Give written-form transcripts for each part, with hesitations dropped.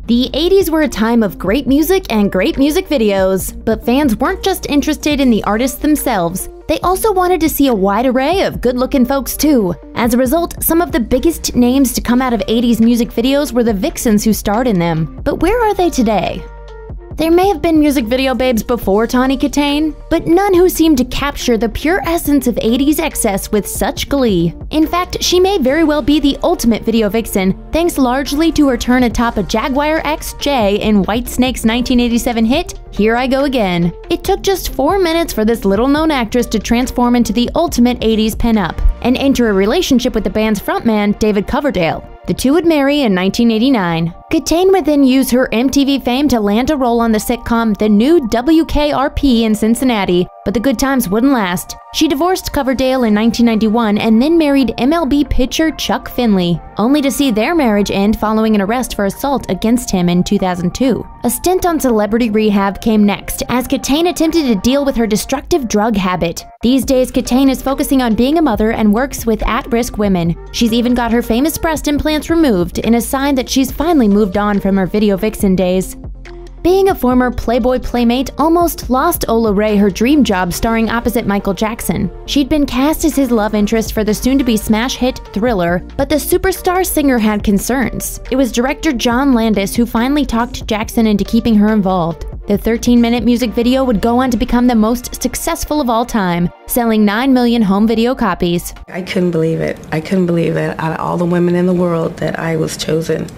The 80s were a time of great music and great music videos, but fans weren't just interested in the artists themselves. They also wanted to see a wide array of good-looking folks too. As a result, some of the biggest names to come out of 80s music videos were the Vixens who starred in them. But where are they today? There may have been music video babes before Tawny Kitaen, but none who seemed to capture the pure essence of 80s excess with such glee. In fact, she may very well be the ultimate video vixen, thanks largely to her turn atop a Jaguar XJ in Whitesnake's 1987 hit, Here I Go Again. It took just 4 minutes for this little-known actress to transform into the ultimate 80s pin-up and enter a relationship with the band's frontman, David Coverdale. The two would marry in 1989. Kitaen would then use her MTV fame to land a role on the sitcom The New WKRP in Cincinnati, but the good times wouldn't last. She divorced Coverdale in 1991 and then married MLB pitcher Chuck Finley, only to see their marriage end following an arrest for assault against him in 2002. A stint on celebrity rehab came next, as Kitaen attempted to deal with her destructive drug habit. These days, Kitaen is focusing on being a mother and works with at-risk women. She's even got her famous breast implants removed in a sign that she's finally moved on from her video vixen days. Being a former Playboy playmate almost lost Ola Ray her dream job starring opposite Michael Jackson. She'd been cast as his love interest for the soon-to-be smash hit Thriller, but the superstar singer had concerns. It was director John Landis who finally talked Jackson into keeping her involved. The 13-minute music video would go on to become the most successful of all time, selling 9 million home video copies. I couldn't believe it. I couldn't believe that out of all the women in the world that I was chosen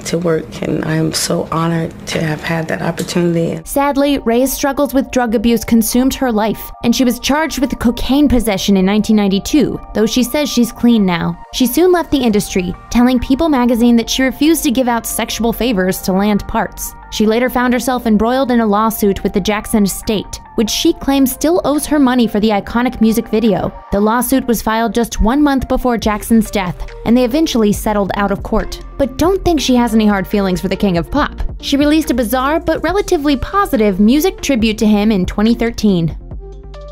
to work, and I am so honored to have had that opportunity. Sadly, Ray's struggles with drug abuse consumed her life, and she was charged with cocaine possession in 1992, though she says she's clean now. She soon left the industry, telling People magazine that she refused to give out sexual favors to land parts. She later found herself embroiled in a lawsuit with the Jackson estate, which she claims still owes her money for the iconic music video. The lawsuit was filed just 1 month before Jackson's death, and they eventually settled out of court. But don't think she has any hard feelings for the king of pop. She released a bizarre but relatively positive music tribute to him in 2013.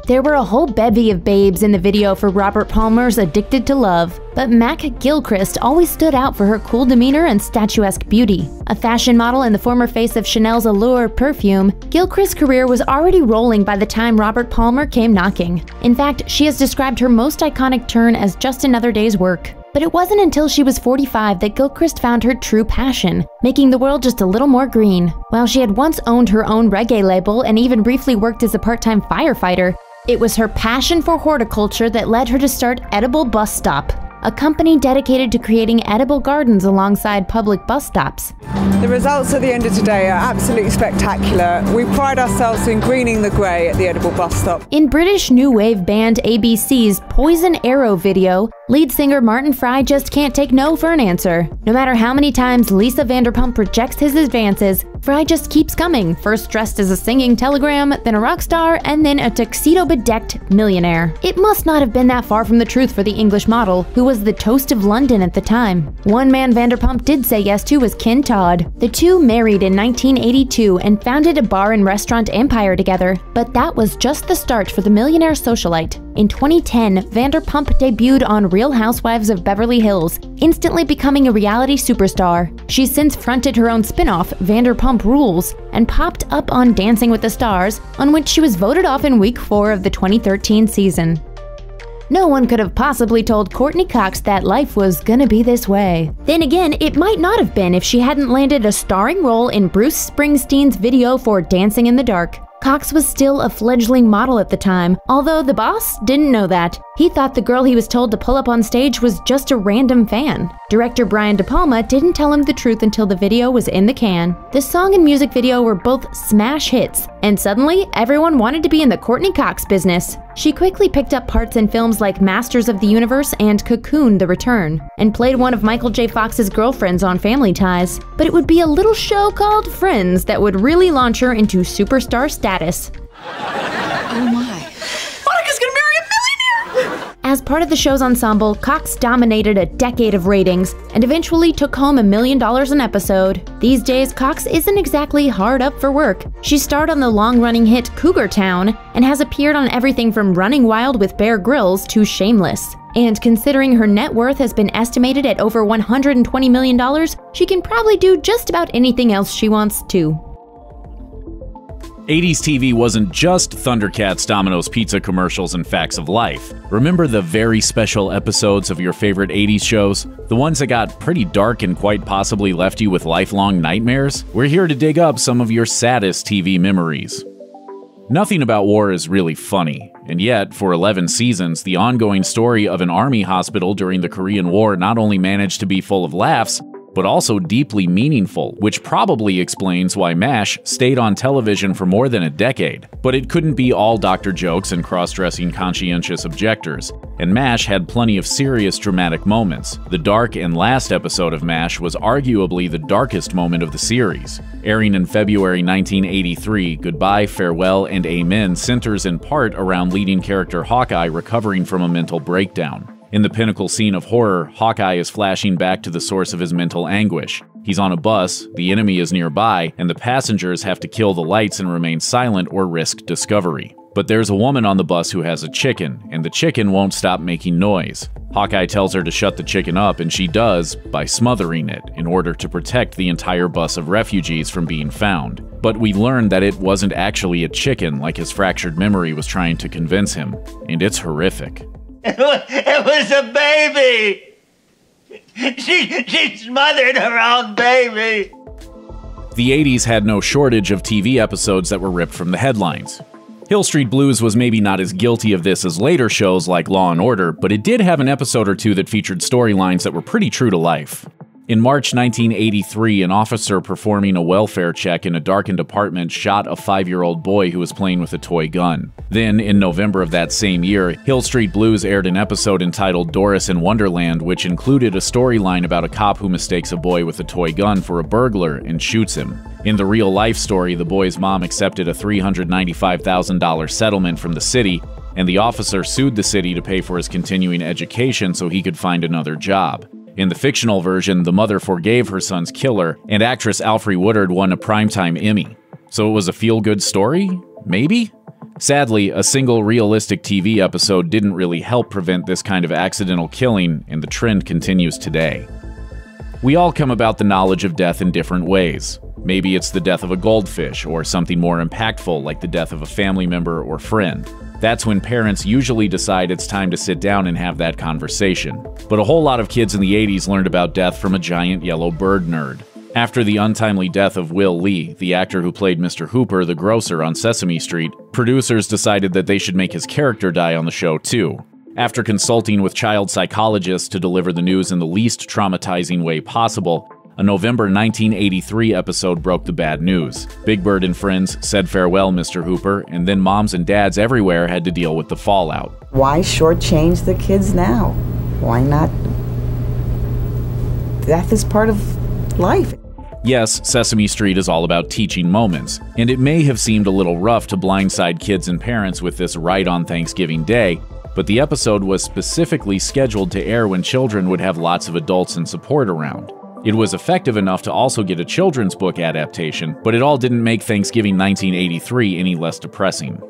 There were a whole bevy of babes in the video for Robert Palmer's Addicted to Love, but Mac Gilchrist always stood out for her cool demeanor and statuesque beauty. A fashion model and the former face of Chanel's Allure perfume, Gilchrist's career was already rolling by the time Robert Palmer came knocking. In fact, she has described her most iconic turn as just another day's work. But it wasn't until she was 45 that Gilchrist found her true passion, making the world just a little more green. While she had once owned her own reggae label and even briefly worked as a part-time firefighter, it was her passion for horticulture that led her to start Edible Bus Stop, a company dedicated to creating edible gardens alongside public bus stops. The results at the end of today are absolutely spectacular. We pride ourselves in greening the grey at the Edible Bus Stop. In British new wave band ABC's Poison Arrow video, lead singer Martin Fry just can't take no for an answer. No matter how many times Lisa Vanderpump rejects his advances, Fry just keeps coming, first dressed as a singing telegram, then a rock star, and then a tuxedo-bedecked millionaire. It must not have been that far from the truth for the English model, who was the toast of London at the time. One man Vanderpump did say yes to was Ken Todd. The two married in 1982 and founded a bar and restaurant empire together, but that was just the start for the millionaire socialite. In 2010, Vanderpump debuted on Real Housewives of Beverly Hills, instantly becoming a reality superstar. She's since fronted her own spin-off, Vanderpump Rules, and popped up on Dancing with the Stars, on which she was voted off in week 4 of the 2013 season. No one could have possibly told Courtney Cox that life was gonna be this way. Then again, it might not have been if she hadn't landed a starring role in Bruce Springsteen's video for Dancing in the Dark. Cox was still a fledgling model at the time, although the boss didn't know that. He thought the girl he was told to pull up on stage was just a random fan. Director Brian De Palma didn't tell him the truth until the video was in the can. The song and music video were both smash hits, and suddenly everyone wanted to be in the Courtney Cox business. She quickly picked up parts in films like Masters of the Universe and Cocoon: The Return, and played one of Michael J. Fox's girlfriends on Family Ties. But it would be a little show called Friends that would really launch her into superstar status. Oh my. Monica's gonna marry a millionaire! As part of the show's ensemble, Cox dominated a decade of ratings and eventually took home $1 million an episode. These days, Cox isn't exactly hard up for work. She starred on the long-running hit Cougar Town and has appeared on everything from Running Wild with Bear Grylls to Shameless. And considering her net worth has been estimated at over $120 million, she can probably do just about anything else she wants to. 80s TV wasn't just Thundercats, Domino's Pizza commercials, and facts of life. Remember the very special episodes of your favorite 80s shows? The ones that got pretty dark and quite possibly left you with lifelong nightmares? We're here to dig up some of your saddest TV memories. Nothing about war is really funny, and yet, for 11 seasons, the ongoing story of an army hospital during the Korean War not only managed to be full of laughs, but also deeply meaningful, which probably explains why MASH stayed on television for more than a decade. But it couldn't be all doctor jokes and cross-dressing conscientious objectors, and MASH had plenty of serious dramatic moments. The dark and last episode of MASH was arguably the darkest moment of the series. Airing in February 1983, Goodbye, Farewell, and Amen centers in part around leading character Hawkeye recovering from a mental breakdown. In the pinnacle scene of horror, Hawkeye is flashing back to the source of his mental anguish. He's on a bus, the enemy is nearby, and the passengers have to kill the lights and remain silent or risk discovery. But there's a woman on the bus who has a chicken, and the chicken won't stop making noise. Hawkeye tells her to shut the chicken up, and she does by smothering it in order to protect the entire bus of refugees from being found. But we learn that it wasn't actually a chicken like his fractured memory was trying to convince him, and it's horrific. It was a baby! She smothered her own baby! The 80s had no shortage of TV episodes that were ripped from the headlines. Hill Street Blues was maybe not as guilty of this as later shows like Law & Order, but it did have an episode or two that featured storylines that were pretty true to life. In March 1983, an officer performing a welfare check in a darkened apartment shot a 5-year-old boy who was playing with a toy gun. Then, in November of that same year, Hill Street Blues aired an episode entitled Doris in Wonderland, which included a storyline about a cop who mistakes a boy with a toy gun for a burglar and shoots him. In the real-life story, the boy's mom accepted a $395,000 settlement from the city, and the officer sued the city to pay for his continuing education so he could find another job. In the fictional version, the mother forgave her son's killer, and actress Alfre Woodard won a Primetime Emmy. So it was a feel-good story? Maybe? Sadly, a single realistic TV episode didn't really help prevent this kind of accidental killing, and the trend continues today. We all come about the knowledge of death in different ways. Maybe it's the death of a goldfish, or something more impactful like the death of a family member or friend. That's when parents usually decide it's time to sit down and have that conversation. But a whole lot of kids in the 80s learned about death from a giant yellow bird nerd. After the untimely death of Will Lee, the actor who played Mr. Hooper, the grocer on Sesame Street, producers decided that they should make his character die on the show too. After consulting with child psychologists to deliver the news in the least traumatizing way possible, a November 1983 episode broke the bad news. Big Bird and friends said farewell, Mr. Hooper, and then moms and dads everywhere had to deal with the fallout. Why shortchange the kids now? Why not? Death is part of life. Yes, Sesame Street is all about teaching moments, and it may have seemed a little rough to blindside kids and parents with this right on Thanksgiving Day, but the episode was specifically scheduled to air when children would have lots of adults and support around. It was effective enough to also get a children's book adaptation, but it all didn't make Thanksgiving 1983 any less depressing.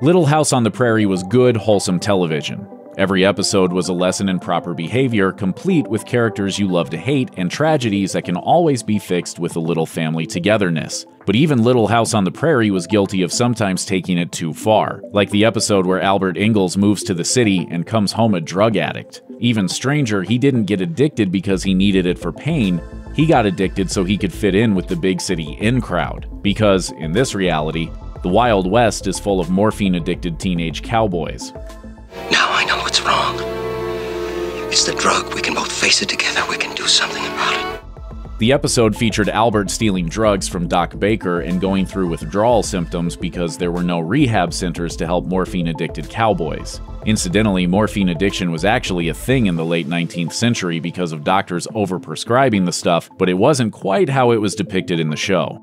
Little House on the Prairie was good, wholesome television. Every episode was a lesson in proper behavior, complete with characters you love to hate and tragedies that can always be fixed with a little family togetherness. But even Little House on the Prairie was guilty of sometimes taking it too far, like the episode where Albert Ingalls moves to the city and comes home a drug addict. Even stranger, he didn't get addicted because he needed it for pain, he got addicted so he could fit in with the big city in crowd. Because, in this reality, the Wild West is full of morphine-addicted teenage cowboys. Now I know what's wrong. It's the drug. We can both face it together. We can do something about it. The episode featured Albert stealing drugs from Doc Baker and going through withdrawal symptoms because there were no rehab centers to help morphine-addicted cowboys. Incidentally, morphine addiction was actually a thing in the late 19th century because of doctors overprescribing the stuff, but it wasn't quite how it was depicted in the show.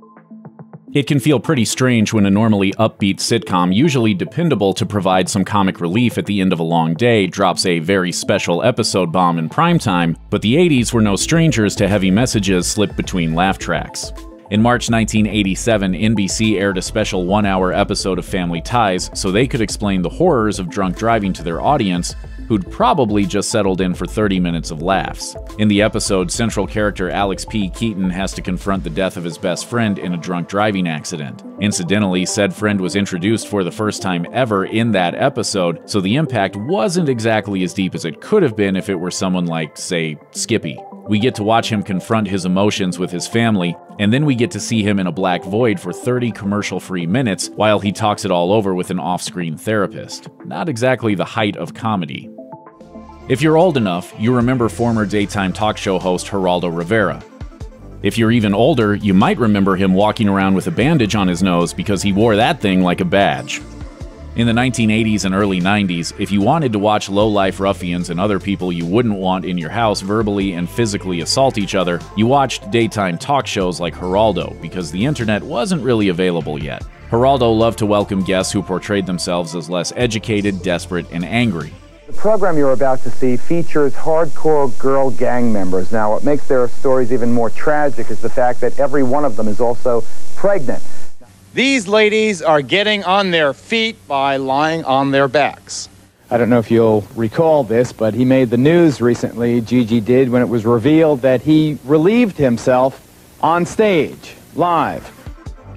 It can feel pretty strange when a normally upbeat sitcom, usually dependable to provide some comic relief at the end of a long day, drops a very special episode bomb in primetime, but the 80s were no strangers to heavy messages slipped between laugh tracks. In March 1987, NBC aired a special 1-hour episode of Family Ties so they could explain the horrors of drunk driving to their audience, who'd probably just settled in for 30 minutes of laughs. In the episode, central character Alex P. Keaton has to confront the death of his best friend in a drunk driving accident. Incidentally, said friend was introduced for the first time ever in that episode, so the impact wasn't exactly as deep as it could have been if it were someone like, say, Skippy. We get to watch him confront his emotions with his family, and then we get to see him in a black void for 30 commercial-free minutes while he talks it all over with an off-screen therapist. Not exactly the height of comedy. If you're old enough, you remember former daytime talk show host Geraldo Rivera. If you're even older, you might remember him walking around with a bandage on his nose because he wore that thing like a badge. In the 1980s and early 90s, if you wanted to watch low-life ruffians and other people you wouldn't want in your house verbally and physically assault each other, you watched daytime talk shows like Geraldo, because the internet wasn't really available yet. Geraldo loved to welcome guests who portrayed themselves as less educated, desperate, and angry. The program you're about to see features hardcore girl gang members. Now, what makes their stories even more tragic is the fact that every one of them is also pregnant. These ladies are getting on their feet by lying on their backs. I don't know if you'll recall this, but he made the news recently, Gigi did, when it was revealed that he relieved himself on stage, live.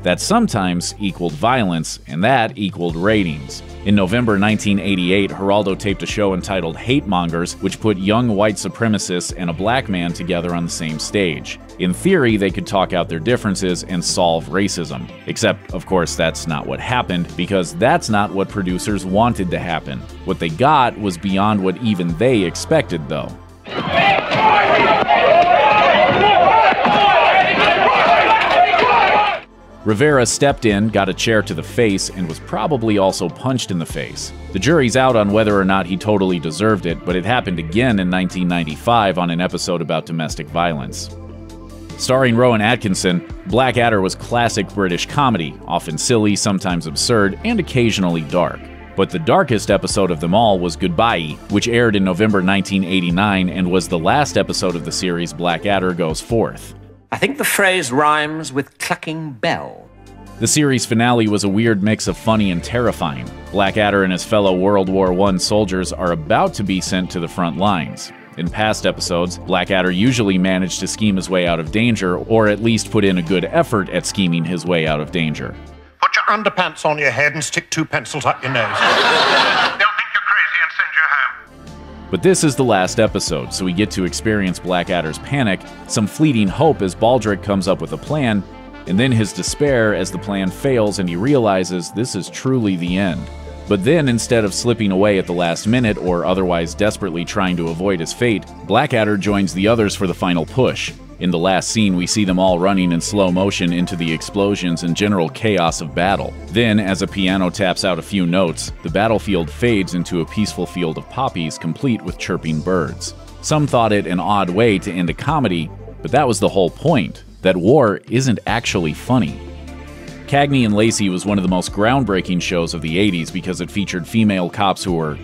That sometimes equaled violence, and that equaled ratings. In November 1988, Geraldo taped a show entitled Hate Mongers, which put young white supremacists and a black man together on the same stage. In theory, they could talk out their differences and solve racism. Except, of course, that's not what happened, because that's not what producers wanted to happen. What they got was beyond what even they expected, though. Rivera stepped in, got a chair to the face, and was probably also punched in the face. The jury's out on whether or not he totally deserved it, but it happened again in 1995 on an episode about domestic violence. Starring Rowan Atkinson, Blackadder was classic British comedy, often silly, sometimes absurd, and occasionally dark. But the darkest episode of them all was Goodbye, which aired in November 1989 and was the last episode of the series Blackadder Goes Forth. I think the phrase rhymes with clucking bell. The series finale was a weird mix of funny and terrifying. Blackadder and his fellow World War I soldiers are about to be sent to the front lines. In past episodes, Blackadder usually managed to scheme his way out of danger, or at least put in a good effort at scheming his way out of danger. Put your underpants on your head and stick 2 pencils up your nose. They'll think you're crazy and send you home. But this is the last episode, so we get to experience Blackadder's panic, some fleeting hope as Baldrick comes up with a plan, and then his despair as the plan fails and he realizes this is truly the end. But then, instead of slipping away at the last minute or otherwise desperately trying to avoid his fate, Blackadder joins the others for the final push. In the last scene, we see them all running in slow motion into the explosions and general chaos of battle. Then, as a piano taps out a few notes, the battlefield fades into a peaceful field of poppies complete with chirping birds. Some thought it an odd way to end a comedy, but that was the whole point, that war isn't actually funny. Cagney and Lacey was one of the most groundbreaking shows of the 80s because it featured female cops who were,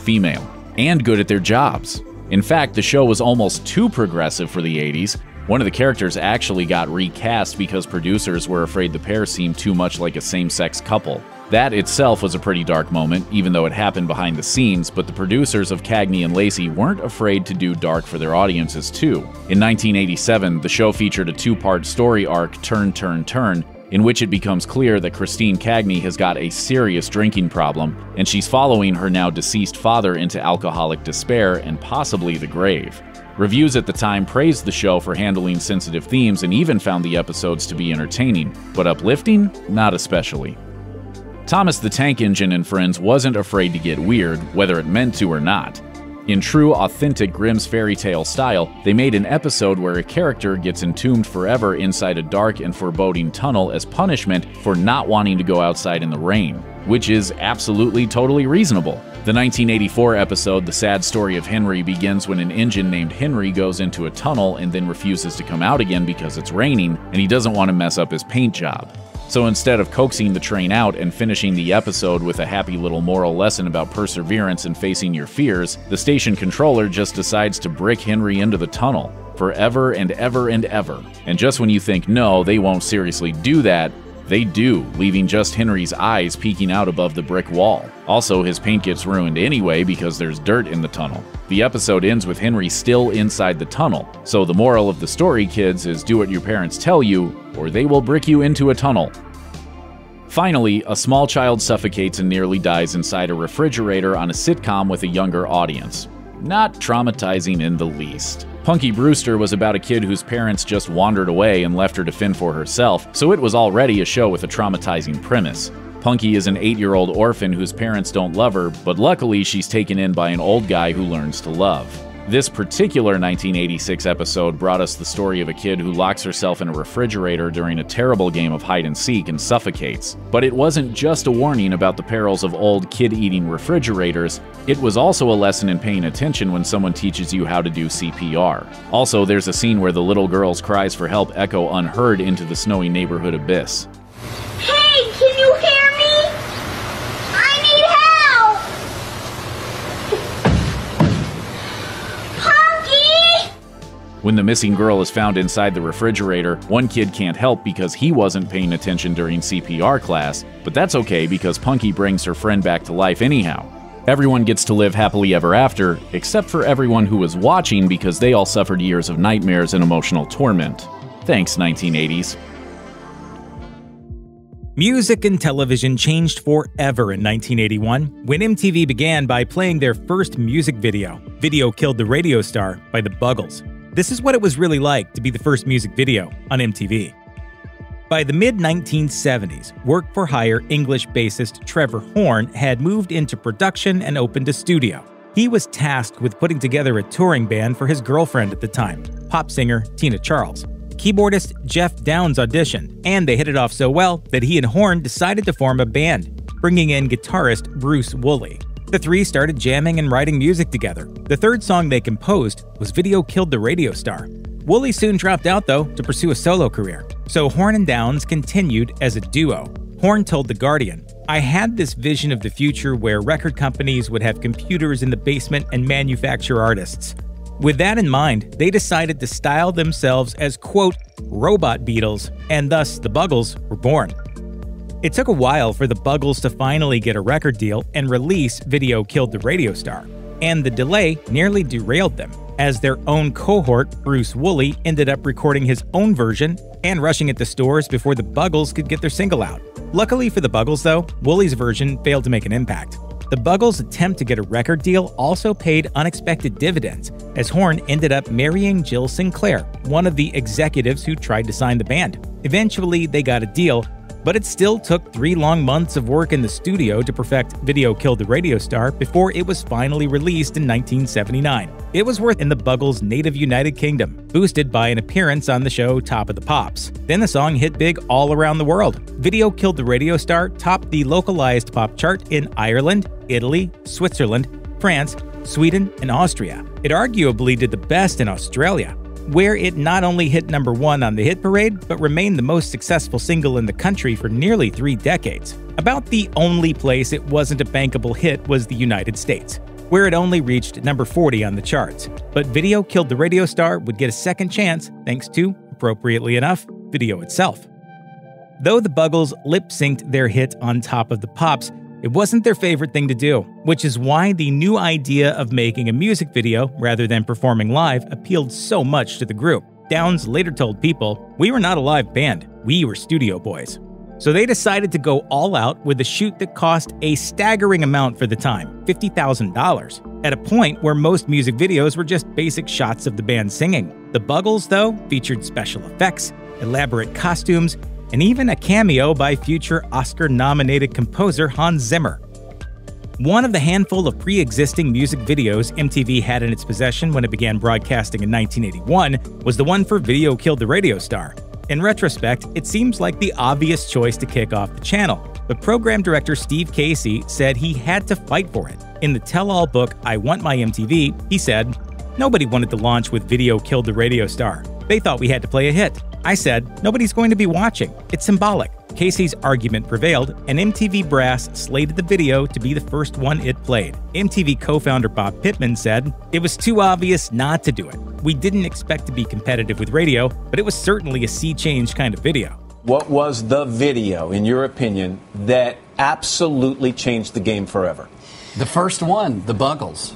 female, and good at their jobs. In fact, the show was almost too progressive for the 80s. One of the characters actually got recast because producers were afraid the pair seemed too much like a same-sex couple. That itself was a pretty dark moment, even though it happened behind the scenes, but the producers of Cagney and Lacey weren't afraid to do dark for their audiences too. In 1987, the show featured a two-part story arc, Turn, Turn, Turn, in which it becomes clear that Christine Cagney has got a serious drinking problem, and she's following her now deceased father into alcoholic despair and possibly the grave. Reviews at the time praised the show for handling sensitive themes and even found the episodes to be entertaining, but uplifting? Not especially. Thomas the Tank Engine and friends wasn't afraid to get weird, whether it meant to or not. In true, authentic Grimm's fairy tale style, they made an episode where a character gets entombed forever inside a dark and foreboding tunnel as punishment for not wanting to go outside in the rain, which is absolutely totally reasonable. The 1984 episode, The Sad Story of Henry, begins when an engine named Henry goes into a tunnel and then refuses to come out again because it's raining, and he doesn't want to mess up his paint job. So instead of coaxing the train out and finishing the episode with a happy little moral lesson about perseverance and facing your fears, the station controller just decides to brick Henry into the tunnel, forever and ever and ever. And just when you think, no, they won't seriously do that, They do, leaving just Henry's eyes peeking out above the brick wall. Also, his paint gets ruined anyway because there's dirt in the tunnel. The episode ends with Henry still inside the tunnel, so the moral of the story, kids, is do what your parents tell you, or they will brick you into a tunnel. Finally, a small child suffocates and nearly dies inside a refrigerator on a sitcom with a younger audience. Not traumatizing in the least. Punky Brewster was about a kid whose parents just wandered away and left her to fend for herself, so it was already a show with a traumatizing premise. Punky is an 8-year-old orphan whose parents don't love her, but luckily she's taken in by an old guy who learns to love. This particular 1986 episode brought us the story of a kid who locks herself in a refrigerator during a terrible game of hide-and-seek and suffocates. But it wasn't just a warning about the perils of old kid-eating refrigerators, it was also a lesson in paying attention when someone teaches you how to do CPR. Also, there's a scene where the little girl's cries for help echo unheard into the snowy neighborhood abyss. Hey, can you hear me? I need help! When the missing girl is found inside the refrigerator, one kid can't help because he wasn't paying attention during CPR class, but that's okay because Punky brings her friend back to life anyhow. Everyone gets to live happily ever after, except for everyone who was watching because they all suffered years of nightmares and emotional torment. Thanks, 1980s. Music and television changed forever in 1981 when MTV began by playing their first music video, Video Killed the Radio Star by the Buggles. This is what it was really like to be the first music video on MTV. By the mid-1970s, work-for-hire English bassist Trevor Horn had moved into production and opened a studio. He was tasked with putting together a touring band for his girlfriend at the time, pop singer Tina Charles. Keyboardist Jeff Downes auditioned, and they hit it off so well that he and Horn decided to form a band, bringing in guitarist Bruce Woolley. The three started jamming and writing music together. The third song they composed was Video Killed the Radio Star. Woolley soon dropped out, though, to pursue a solo career, so Horn and Downes continued as a duo. Horn told The Guardian, "I had this vision of the future where record companies would have computers in the basement and manufacture artists. With that in mind, they decided to style themselves as, quote, robot Beatles, and thus the Buggles were born." It took a while for the Buggles to finally get a record deal and release Video Killed the Radio Star, and the delay nearly derailed them, as their own cohort, Bruce Woolley, ended up recording his own version and rushing it to stores before the Buggles could get their single out. Luckily for the Buggles, though, Woolley's version failed to make an impact. The Buggles' attempt to get a record deal also paid unexpected dividends, as Horn ended up marrying Jill Sinclair, one of the executives who tried to sign the band. Eventually, they got a deal, but it still took 3 long months of work in the studio to perfect Video Killed the Radio Star before it was finally released in 1979. It was worth in the Buggles' native United Kingdom, boosted by an appearance on the show Top of the Pops. Then the song hit big all around the world. Video Killed the Radio Star topped the localized pop chart in Ireland, Italy, Switzerland, France, Sweden, and Austria. It arguably did the best in Australia, where it not only hit #1 on the hit parade, but remained the most successful single in the country for nearly 3 decades. About the only place it wasn't a bankable hit was the United States, where it only reached #40 on the charts. But Video Killed the Radio Star would get a second chance thanks to, appropriately enough, video itself. Though the Buggles lip-synced their hit on Top of the Pops, it wasn't their favorite thing to do, which is why the new idea of making a music video rather than performing live appealed so much to the group. Downes later told People, "We were not a live band, we were studio boys." So they decided to go all out with a shoot that cost a staggering amount for the time, $50,000, at a point where most music videos were just basic shots of the band singing. The Buggles, though, featured special effects, elaborate costumes, and even a cameo by future Oscar-nominated composer Hans Zimmer. One of the handful of pre-existing music videos MTV had in its possession when it began broadcasting in 1981 was the one for Video Killed the Radio Star. In retrospect, it seems like the obvious choice to kick off the channel, but program director Steve Casey said he had to fight for it. In the tell-all book I Want My MTV, he said, "Nobody wanted to launch with Video Killed the Radio Star. They thought we had to play a hit. I said, nobody's going to be watching. It's symbolic." Casey's argument prevailed, and MTV brass slated the video to be the first one it played. MTV co-founder Bob Pittman said, "It was too obvious not to do it. We didn't expect to be competitive with radio, but it was certainly a sea change kind of video." what was the video, in your opinion, that absolutely changed the game forever? The first one, the Buggles.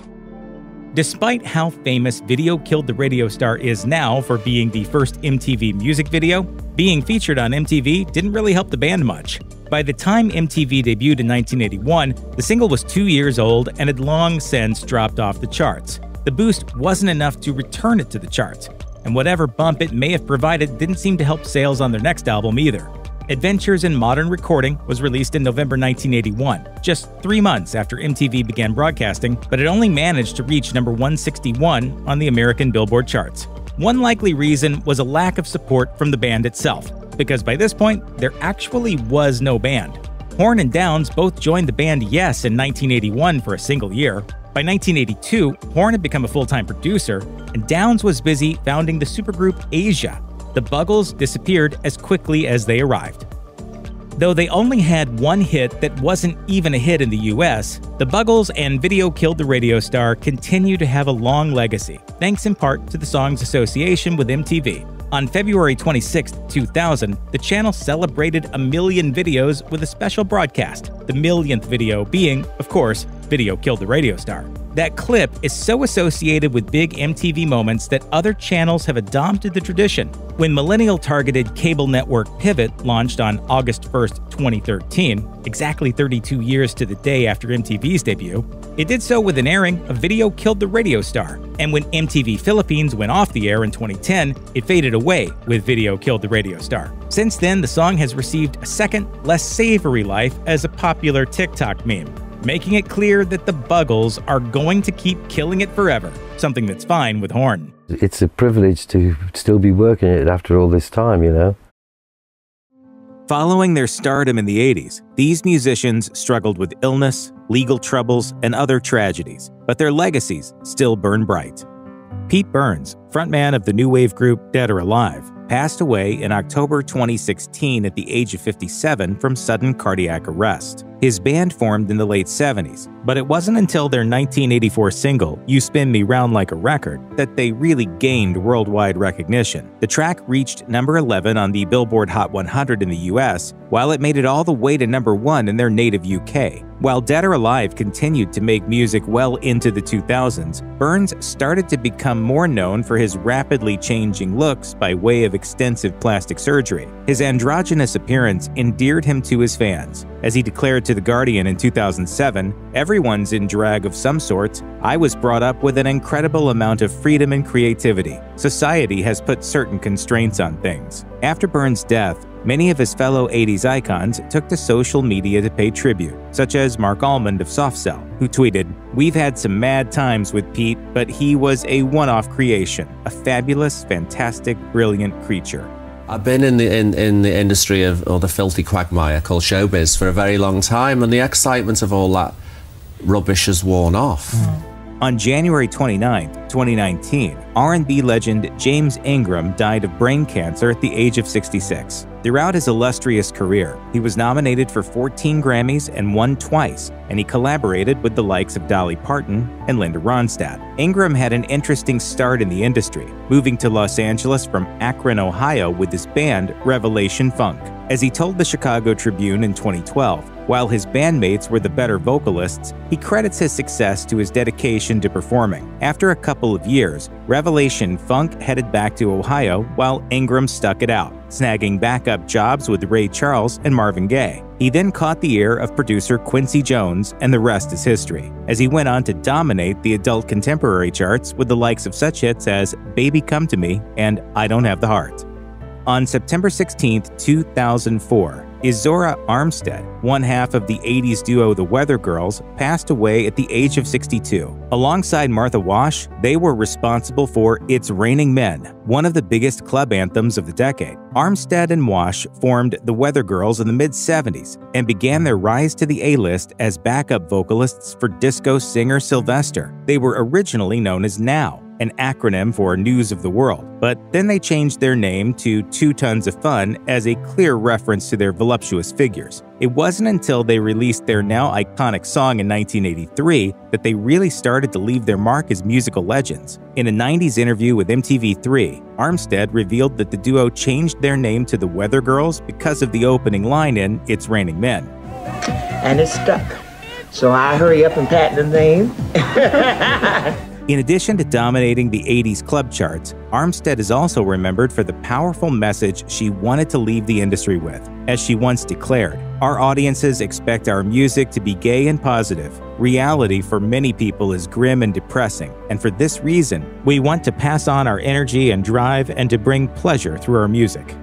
Despite how famous Video Killed the Radio Star is now for being the first MTV music video, being featured on MTV didn't really help the band much. By the time MTV debuted in 1981, the single was 2 years old and had long since dropped off the charts. The boost wasn't enough to return it to the charts, and whatever bump it may have provided didn't seem to help sales on their next album either. Adventures in Modern Recording was released in November 1981, just 3 months after MTV began broadcasting, but it only managed to reach number 161 on the American Billboard charts. One likely reason was a lack of support from the band itself, because by this point, there actually was no band. Horn and Downs both joined the band Yes in 1981 for a single year. By 1982, Horn had become a full-time producer, and Downs was busy founding the supergroup Asia. The Buggles disappeared as quickly as they arrived. Though they only had one hit that wasn't even a hit in the US, the Buggles and Video Killed the Radio Star continue to have a long legacy, thanks in part to the song's association with MTV. On February 26, 2000, the channel celebrated 1 million videos with a special broadcast, the millionth video being, of course, Video Killed the Radio Star. That clip is so associated with big MTV moments that other channels have adopted the tradition. When millennial-targeted cable network Pivot launched on August 1st, 2013, exactly 32 years to the day after MTV's debut, it did so with an airing of Video Killed the Radio Star. And when MTV Philippines went off the air in 2010, it faded away with Video Killed the Radio Star. Since then, the song has received a second, less savory life as a popular TikTok meme, making it clear that the Buggles are going to keep killing it forever, something that's fine with Horn. It's a privilege to still be working it after all this time, you know? Following their stardom in the 80s, these musicians struggled with illness, legal troubles, and other tragedies, but their legacies still burn bright. Pete Burns, frontman of the new wave group Dead or Alive, passed away in October 2016 at the age of 57 from sudden cardiac arrest. His band formed in the late 70s, but it wasn't until their 1984 single, You Spin Me Round Like a Record, that they really gained worldwide recognition. The track reached number 11 on the Billboard Hot 100 in the US, while it made it all the way to number 1 in their native UK. While Dead or Alive continued to make music well into the 2000s, Burns started to become more known for his rapidly changing looks by way of extensive plastic surgery. His androgynous appearance endeared him to his fans. As he declared to The Guardian in 2007, "Everyone's in drag of some sort. I was brought up with an incredible amount of freedom and creativity. Society has put certain constraints on things." After Burns' death, many of his fellow 80s icons took to social media to pay tribute, such as Mark Almond of Soft Cell, who tweeted, "We've had some mad times with Pete, but he was a one-off creation, a fabulous, fantastic, brilliant creature." I've been in the industry of, or the filthy quagmire called showbiz, for a very long time, and the excitement of all that rubbish has worn off. On January 29, 2019, R&B legend James Ingram died of brain cancer at the age of 66. Throughout his illustrious career, he was nominated for 14 Grammys and won twice, and he collaborated with the likes of Dolly Parton and Linda Ronstadt. Ingram had an interesting start in the industry, moving to Los Angeles from Akron, Ohio with his band Revelation Funk. As he told the Chicago Tribune in 2012, while his bandmates were the better vocalists, he credits his success to his dedication to performing. After a couple of years, Revelation Funk headed back to Ohio while Ingram stuck it out, snagging backup jobs with Ray Charles and Marvin Gaye. He then caught the ear of producer Quincy Jones, and the rest is history, as he went on to dominate the adult contemporary charts with the likes of such hits as Baby Come to Me and I Don't Have the Heart. On September 16, 2004, Izora Armstead, one half of the 80s duo The Weather Girls, passed away at the age of 62. Alongside Martha Wash, they were responsible for It's Raining Men, one of the biggest club anthems of the decade. Armstead and Wash formed The Weather Girls in the mid-70s and began their rise to the A-list as backup vocalists for disco singer Sylvester. They were originally known as Now, an acronym for News of the World, but then they changed their name to 2 Tons of Fun as a clear reference to their voluptuous figures. It wasn't until they released their now iconic song in 1983 that they really started to leave their mark as musical legends. In a 90s interview with MTV3, Armstead revealed that the duo changed their name to the Weather Girls because of the opening line in It's Raining Men. And it stuck. So I hurry up and patent the name. In addition to dominating the 80s club charts, Armstead is also remembered for the powerful message she wanted to leave the industry with. As she once declared, "Our audiences expect our music to be gay and positive. Reality for many people is grim and depressing, and for this reason, we want to pass on our energy and drive and to bring pleasure through our music."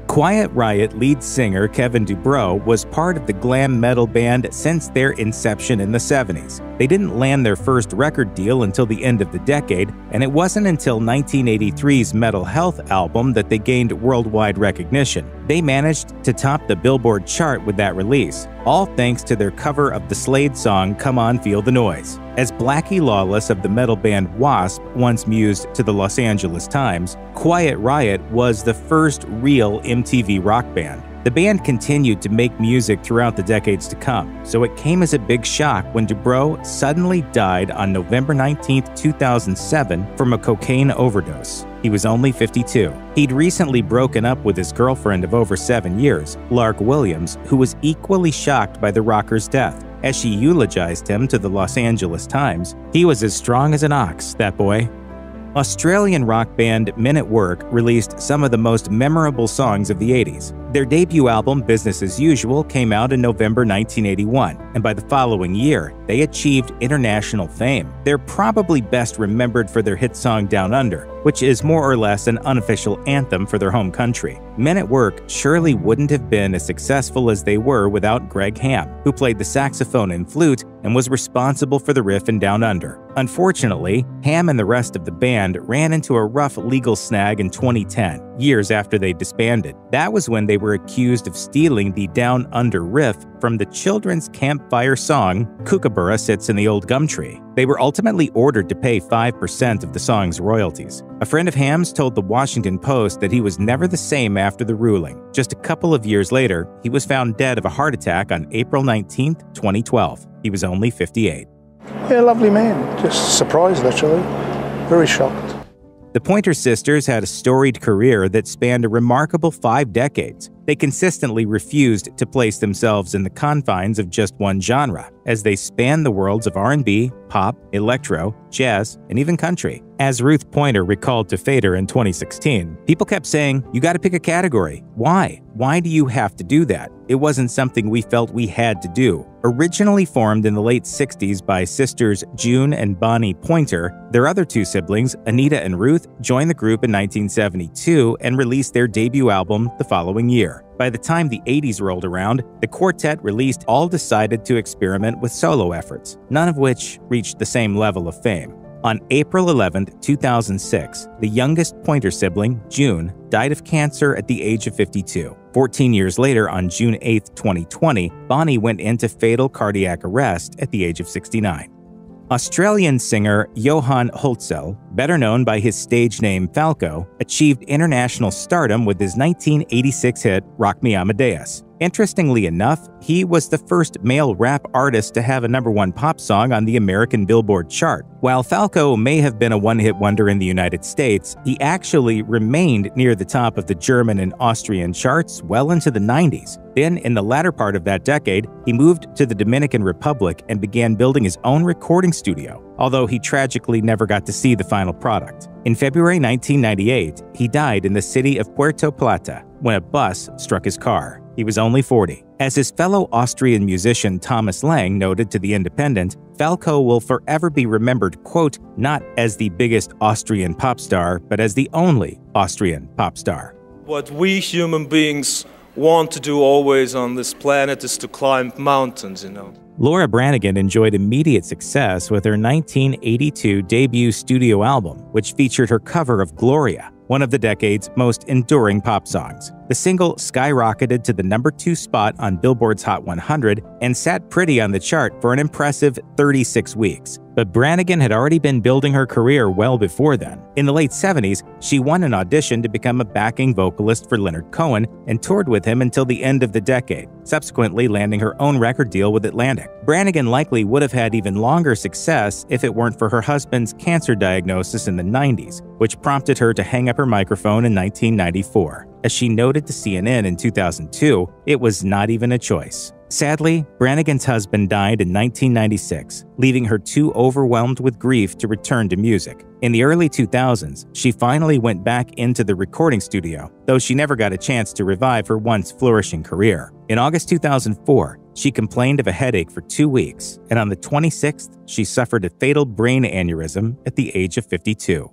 Quiet Riot lead singer Kevin DuBrow was part of the glam metal band since their inception in the 70s. They didn't land their first record deal until the end of the decade, and it wasn't until 1983's Metal Health album that they gained worldwide recognition. They managed to top the Billboard chart with that release, all thanks to their cover of the Slade song Come On Feel the Noise. As Blackie Lawless of the metal band Wasp once mused to the Los Angeles Times, Quiet Riot was the first real MTV rock band. The band continued to make music throughout the decades to come, so it came as a big shock when DuBrow suddenly died on November 19, 2007 from a cocaine overdose. He was only 52. He'd recently broken up with his girlfriend of over 7 years, Lark Williams, who was equally shocked by the rocker's death. As she eulogized him to the Los Angeles Times, "He was as strong as an ox, that boy." Australian rock band Men at Work released some of the most memorable songs of the 80s. Their debut album, Business as Usual, came out in November 1981, and by the following year, they achieved international fame. They're probably best remembered for their hit song Down Under, which is more or less an unofficial anthem for their home country. Men at Work surely wouldn't have been as successful as they were without Greg Ham, who played the saxophone and flute and was responsible for the riff in Down Under. Unfortunately, Ham and the rest of the band ran into a rough legal snag in 2010, years after they disbanded. That was when they were accused of stealing the Down Under riff from the children's campfire song Kookaburra Sits in the Old Gum Tree. They were ultimately ordered to pay 5% of the song's royalties. A friend of Ham's told the Washington Post that he was never the same after the ruling. Just a couple of years later, he was found dead of a heart attack on April 19, 2012. He was only 58. Yeah, lovely man. Just surprised, actually. Very shocked. The Pointer Sisters had a storied career that spanned a remarkable 5 decades. They consistently refused to place themselves in the confines of just one genre, as they spanned the worlds of R&B, pop, electro, jazz, and even country. As Ruth Pointer recalled to Fader in 2016, people kept saying, "You gotta pick a category. Why? Why do you have to do that? It wasn't something we felt we had to do." Originally formed in the late 60s by sisters June and Bonnie Pointer, their other 2 siblings, Anita and Ruth, joined the group in 1972 and released their debut album the following year. By the time the 80s rolled around, the quartet released all decided to experiment with solo efforts, none of which reached the same level of fame. On April 11, 2006, the youngest Pointer sibling, June, died of cancer at the age of 52. 14 years later, on June 8, 2020, Bonnie went into fatal cardiac arrest at the age of 69. Australian singer Johan Holtzel, better known by his stage name Falco, achieved international stardom with his 1986 hit Rock Me Amadeus. Interestingly enough, he was the first male rap artist to have a #1 pop song on the American Billboard chart. While Falco may have been a one-hit wonder in the United States, he actually remained near the top of the German and Austrian charts well into the 90s. Then, in the latter part of that decade, he moved to the Dominican Republic and began building his own recording studio, although he tragically never got to see the final product. In February 1998, he died in the city of Puerto Plata when a bus struck his car. He was only 40. As his fellow Austrian musician Thomas Lang noted to The Independent, Falco will forever be remembered, quote, not as the biggest Austrian pop star, but as the only Austrian pop star. What we human beings want to do always on this planet is to climb mountains, you know. Laura Branigan enjoyed immediate success with her 1982 debut studio album, which featured her cover of Gloria, one of the decade's most enduring pop songs. The single skyrocketed to the #2 spot on Billboard's Hot 100 and sat pretty on the chart for an impressive 36 weeks. But Brannigan had already been building her career well before then. In the late 70s, she won an audition to become a backing vocalist for Leonard Cohen and toured with him until the end of the decade, subsequently landing her own record deal with Atlantic. Brannigan likely would have had even longer success if it weren't for her husband's cancer diagnosis in the 90s, which prompted her to hang up her microphone in 1994. As she noted to CNN in 2002, it was not even a choice. Sadly, Brannigan's husband died in 1996, leaving her too overwhelmed with grief to return to music. In the early 2000s, she finally went back into the recording studio, though she never got a chance to revive her once flourishing career. In August 2004, she complained of a headache for 2 weeks, and on the 26th, she suffered a fatal brain aneurysm at the age of 52.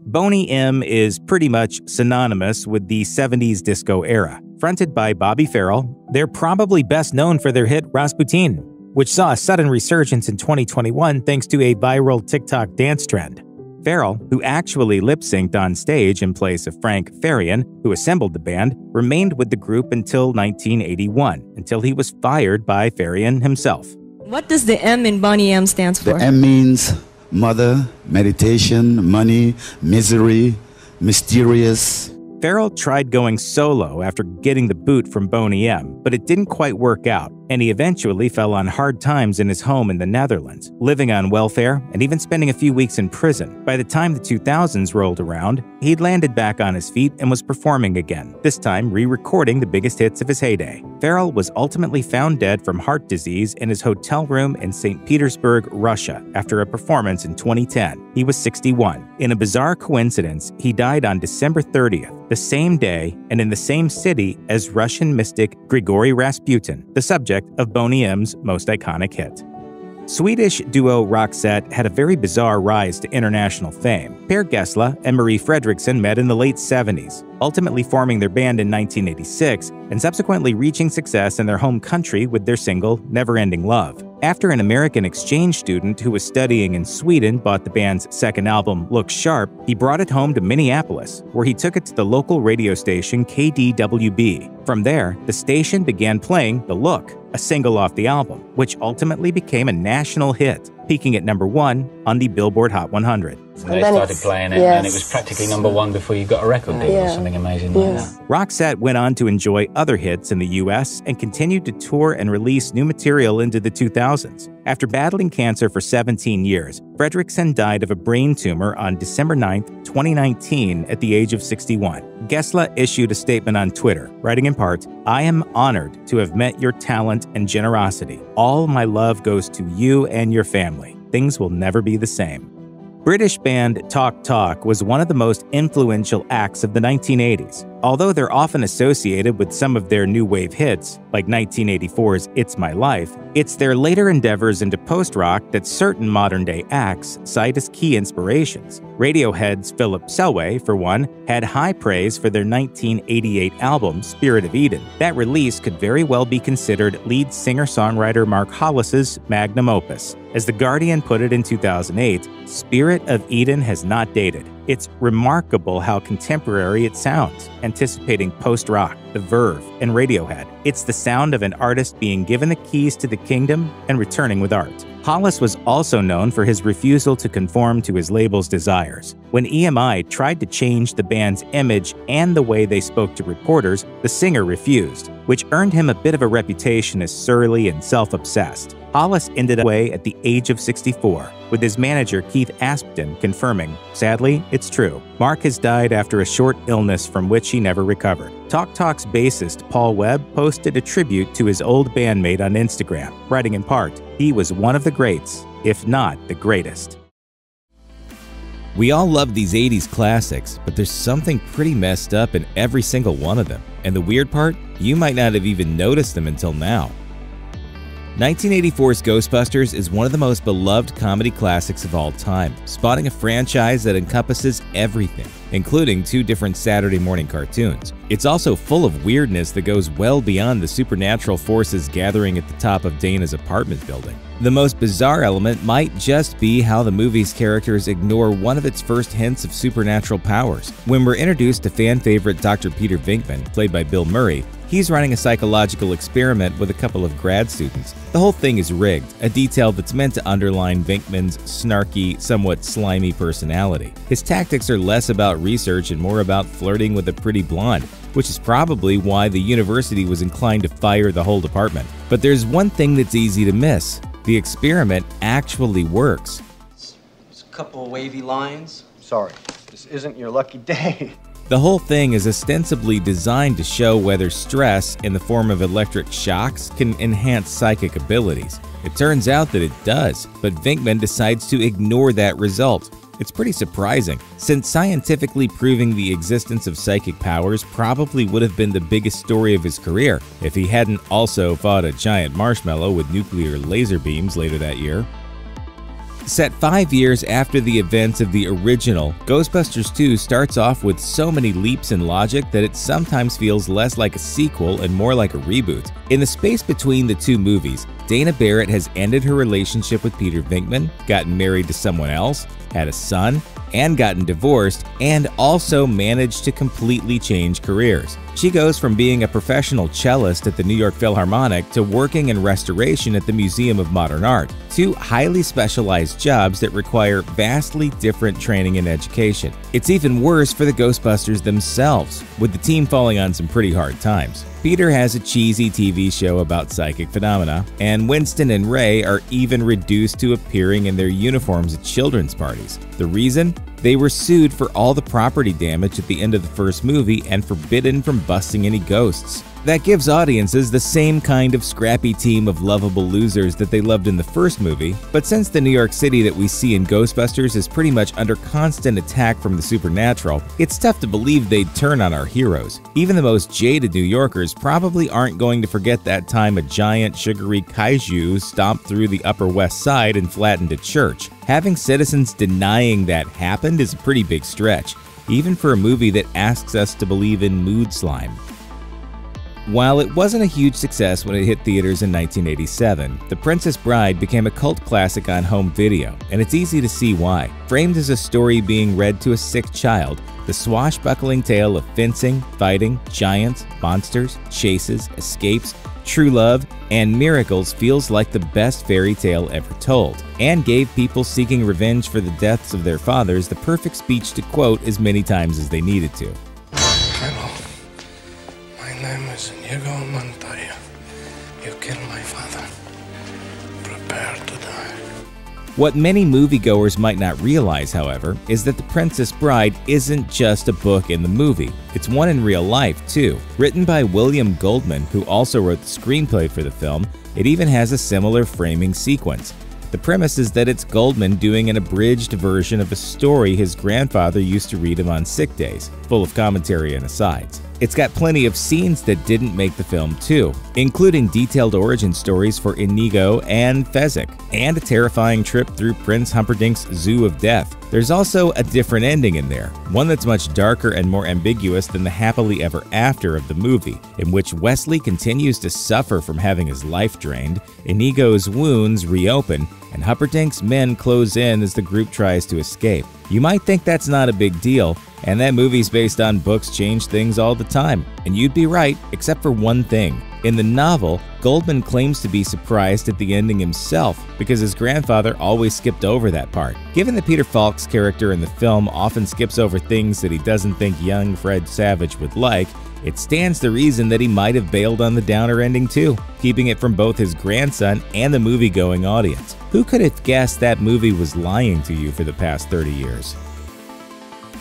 Boney M is pretty much synonymous with the 70s disco era. Fronted by Bobby Farrell, they're probably best known for their hit Rasputin, which saw a sudden resurgence in 2021 thanks to a viral TikTok dance trend. Farrell, who actually lip-synced on stage in place of Frank Farian, who assembled the band, remained with the group until 1981, until he was fired by Farian himself. What does the M in Boney M stand for? The M means mother, meditation, money, misery, mysterious. Farrell tried going solo after getting the boot from Boney M, but it didn't quite work out, and he eventually fell on hard times in his home in the Netherlands, living on welfare and even spending a few weeks in prison. By the time the 2000s rolled around, he'd landed back on his feet and was performing again, this time re-recording the biggest hits of his heyday. Farrell was ultimately found dead from heart disease in his hotel room in St. Petersburg, Russia, after a performance in 2010. He was 61. In a bizarre coincidence, he died on December 30th, the same day and in the same city as Russian mystic Grigory Rasputin, the subject of Boney M's most iconic hit. Swedish duo Roxette had a very bizarre rise to international fame. Per Gessle and Marie Fredriksson met in the late 70s, ultimately forming their band in 1986 and subsequently reaching success in their home country with their single Neverending Love. After an American exchange student who was studying in Sweden bought the band's second album, Look Sharp, he brought it home to Minneapolis, where he took it to the local radio station KDWB. From there, the station began playing The Look, a single off the album, which ultimately became a national hit, peaking at #1 on the Billboard Hot 100. And they started playing it, and it was practically #1 before you got a record deal or something amazing like that. Roxette went on to enjoy other hits in the US and continued to tour and release new material into the 2000s. After battling cancer for 17 years, Fredriksson died of a brain tumor on December 9, 2019 at the age of 61. Gessle issued a statement on Twitter, writing in part, "I am honored to have met your talent and generosity. All my love goes to you and your family. Things will never be the same." British band Talk Talk was one of the most influential acts of the 1980s. Although they're often associated with some of their new wave hits, like 1984's It's My Life, it's their later endeavors into post-rock that certain modern-day acts cite as key inspirations. Radiohead's Philip Selway, for one, had high praise for their 1988 album Spirit of Eden. That release could very well be considered lead singer-songwriter Mark Hollis's magnum opus. As The Guardian put it in 2008, Spirit of Eden has not dated. It's remarkable how contemporary it sounds, anticipating post-rock, The Verve, and Radiohead. It's the sound of an artist being given the keys to the kingdom and returning with art. Hollis was also known for his refusal to conform to his label's desires. When EMI tried to change the band's image and the way they spoke to reporters, the singer refused, which earned him a bit of a reputation as surly and self-obsessed. Hollis ended away at the age of 64, with his manager Keith Aspden confirming, "Sadly, it's true. Mark has died after a short illness from which he never recovered." Talk Talk's bassist Paul Webb posted a tribute to his old bandmate on Instagram, writing in part, "He was one of the greats, if not the greatest." We all love these 80s classics, but there's something pretty messed up in every single one of them. And the weird part, you might not have even noticed them until now. 1984's Ghostbusters is one of the most beloved comedy classics of all time, spawning a franchise that encompasses everything, including 2 different Saturday morning cartoons. It's also full of weirdness that goes well beyond the supernatural forces gathering at the top of Dana's apartment building. The most bizarre element might just be how the movie's characters ignore one of its first hints of supernatural powers. When we're introduced to fan favorite Dr. Peter Venkman, played by Bill Murray, he's running a psychological experiment with a couple of grad students. The whole thing is rigged, a detail that's meant to underline Venkman's snarky, somewhat slimy personality. His tactics are less about research and more about flirting with a pretty blonde, which is probably why the university was inclined to fire the whole department. But there's one thing that's easy to miss. The experiment actually works. There's a couple of wavy lines. Sorry, this isn't your lucky day. The whole thing is ostensibly designed to show whether stress in the form of electric shocks can enhance psychic abilities. It turns out that it does, but Venkman decides to ignore that result. It's pretty surprising, since scientifically proving the existence of psychic powers probably would have been the biggest story of his career if he hadn't also fought a giant marshmallow with nuclear laser beams later that year. Set 5 years after the events of the original, Ghostbusters 2 starts off with so many leaps in logic that it sometimes feels less like a sequel and more like a reboot. In the space between the 2 movies, Dana Barrett has ended her relationship with Peter Venkman, gotten married to someone else, had a son, and gotten divorced, and also managed to completely change careers. She goes from being a professional cellist at the New York Philharmonic to working in restoration at the Museum of Modern Art, 2 highly specialized jobs that require vastly different training and education. It's even worse for the Ghostbusters themselves, with the team falling on some pretty hard times. Peter has a cheesy TV show about psychic phenomena, and Winston and Ray are even reduced to appearing in their uniforms at children's parties. The reason? They were sued for all the property damage at the end of the first movie and forbidden from busting any ghosts. That gives audiences the same kind of scrappy team of lovable losers that they loved in the first movie, but since the New York City that we see in Ghostbusters is pretty much under constant attack from the supernatural, it's tough to believe they'd turn on our heroes. Even the most jaded New Yorkers probably aren't going to forget that time a giant sugary kaiju stomped through the Upper West Side and flattened a church. Having citizens denying that happened is a pretty big stretch, even for a movie that asks us to believe in mood slime. While it wasn't a huge success when it hit theaters in 1987, The Princess Bride became a cult classic on home video, and it's easy to see why. Framed as a story being read to a sick child, the swashbuckling tale of fencing, fighting, giants, monsters, chases, escapes, true love, and miracles feels like the best fairy tale ever told, and gave people seeking revenge for the deaths of their fathers the perfect speech to quote as many times as they needed to. My name is Inigo Montoya. You killed my father. Prepare to die. What many moviegoers might not realize, however, is that The Princess Bride isn't just a book in the movie. It's one in real life, too. Written by William Goldman, who also wrote the screenplay for the film, it even has a similar framing sequence. The premise is that it's Goldman doing an abridged version of a story his grandfather used to read him on sick days, full of commentary and asides. It's got plenty of scenes that didn't make the film too, including detailed origin stories for Inigo and Fezzik, and a terrifying trip through Prince Humperdinck's Zoo of Death. There's also a different ending in there, one that's much darker and more ambiguous than the happily ever after of the movie, in which Wesley continues to suffer from having his life drained, Inigo's wounds reopen, and Humperdinck's men close in as the group tries to escape. You might think that's not a big deal, and that movies based on books change things all the time. And you'd be right, except for one thing. In the novel, Goldman claims to be surprised at the ending himself because his grandfather always skipped over that part. Given that Peter Falk's character in the film often skips over things that he doesn't think young Fred Savage would like, it stands to reason that he might have bailed on the downer ending too, keeping it from both his grandson and the movie-going audience. Who could have guessed that movie was lying to you for the past 30 years?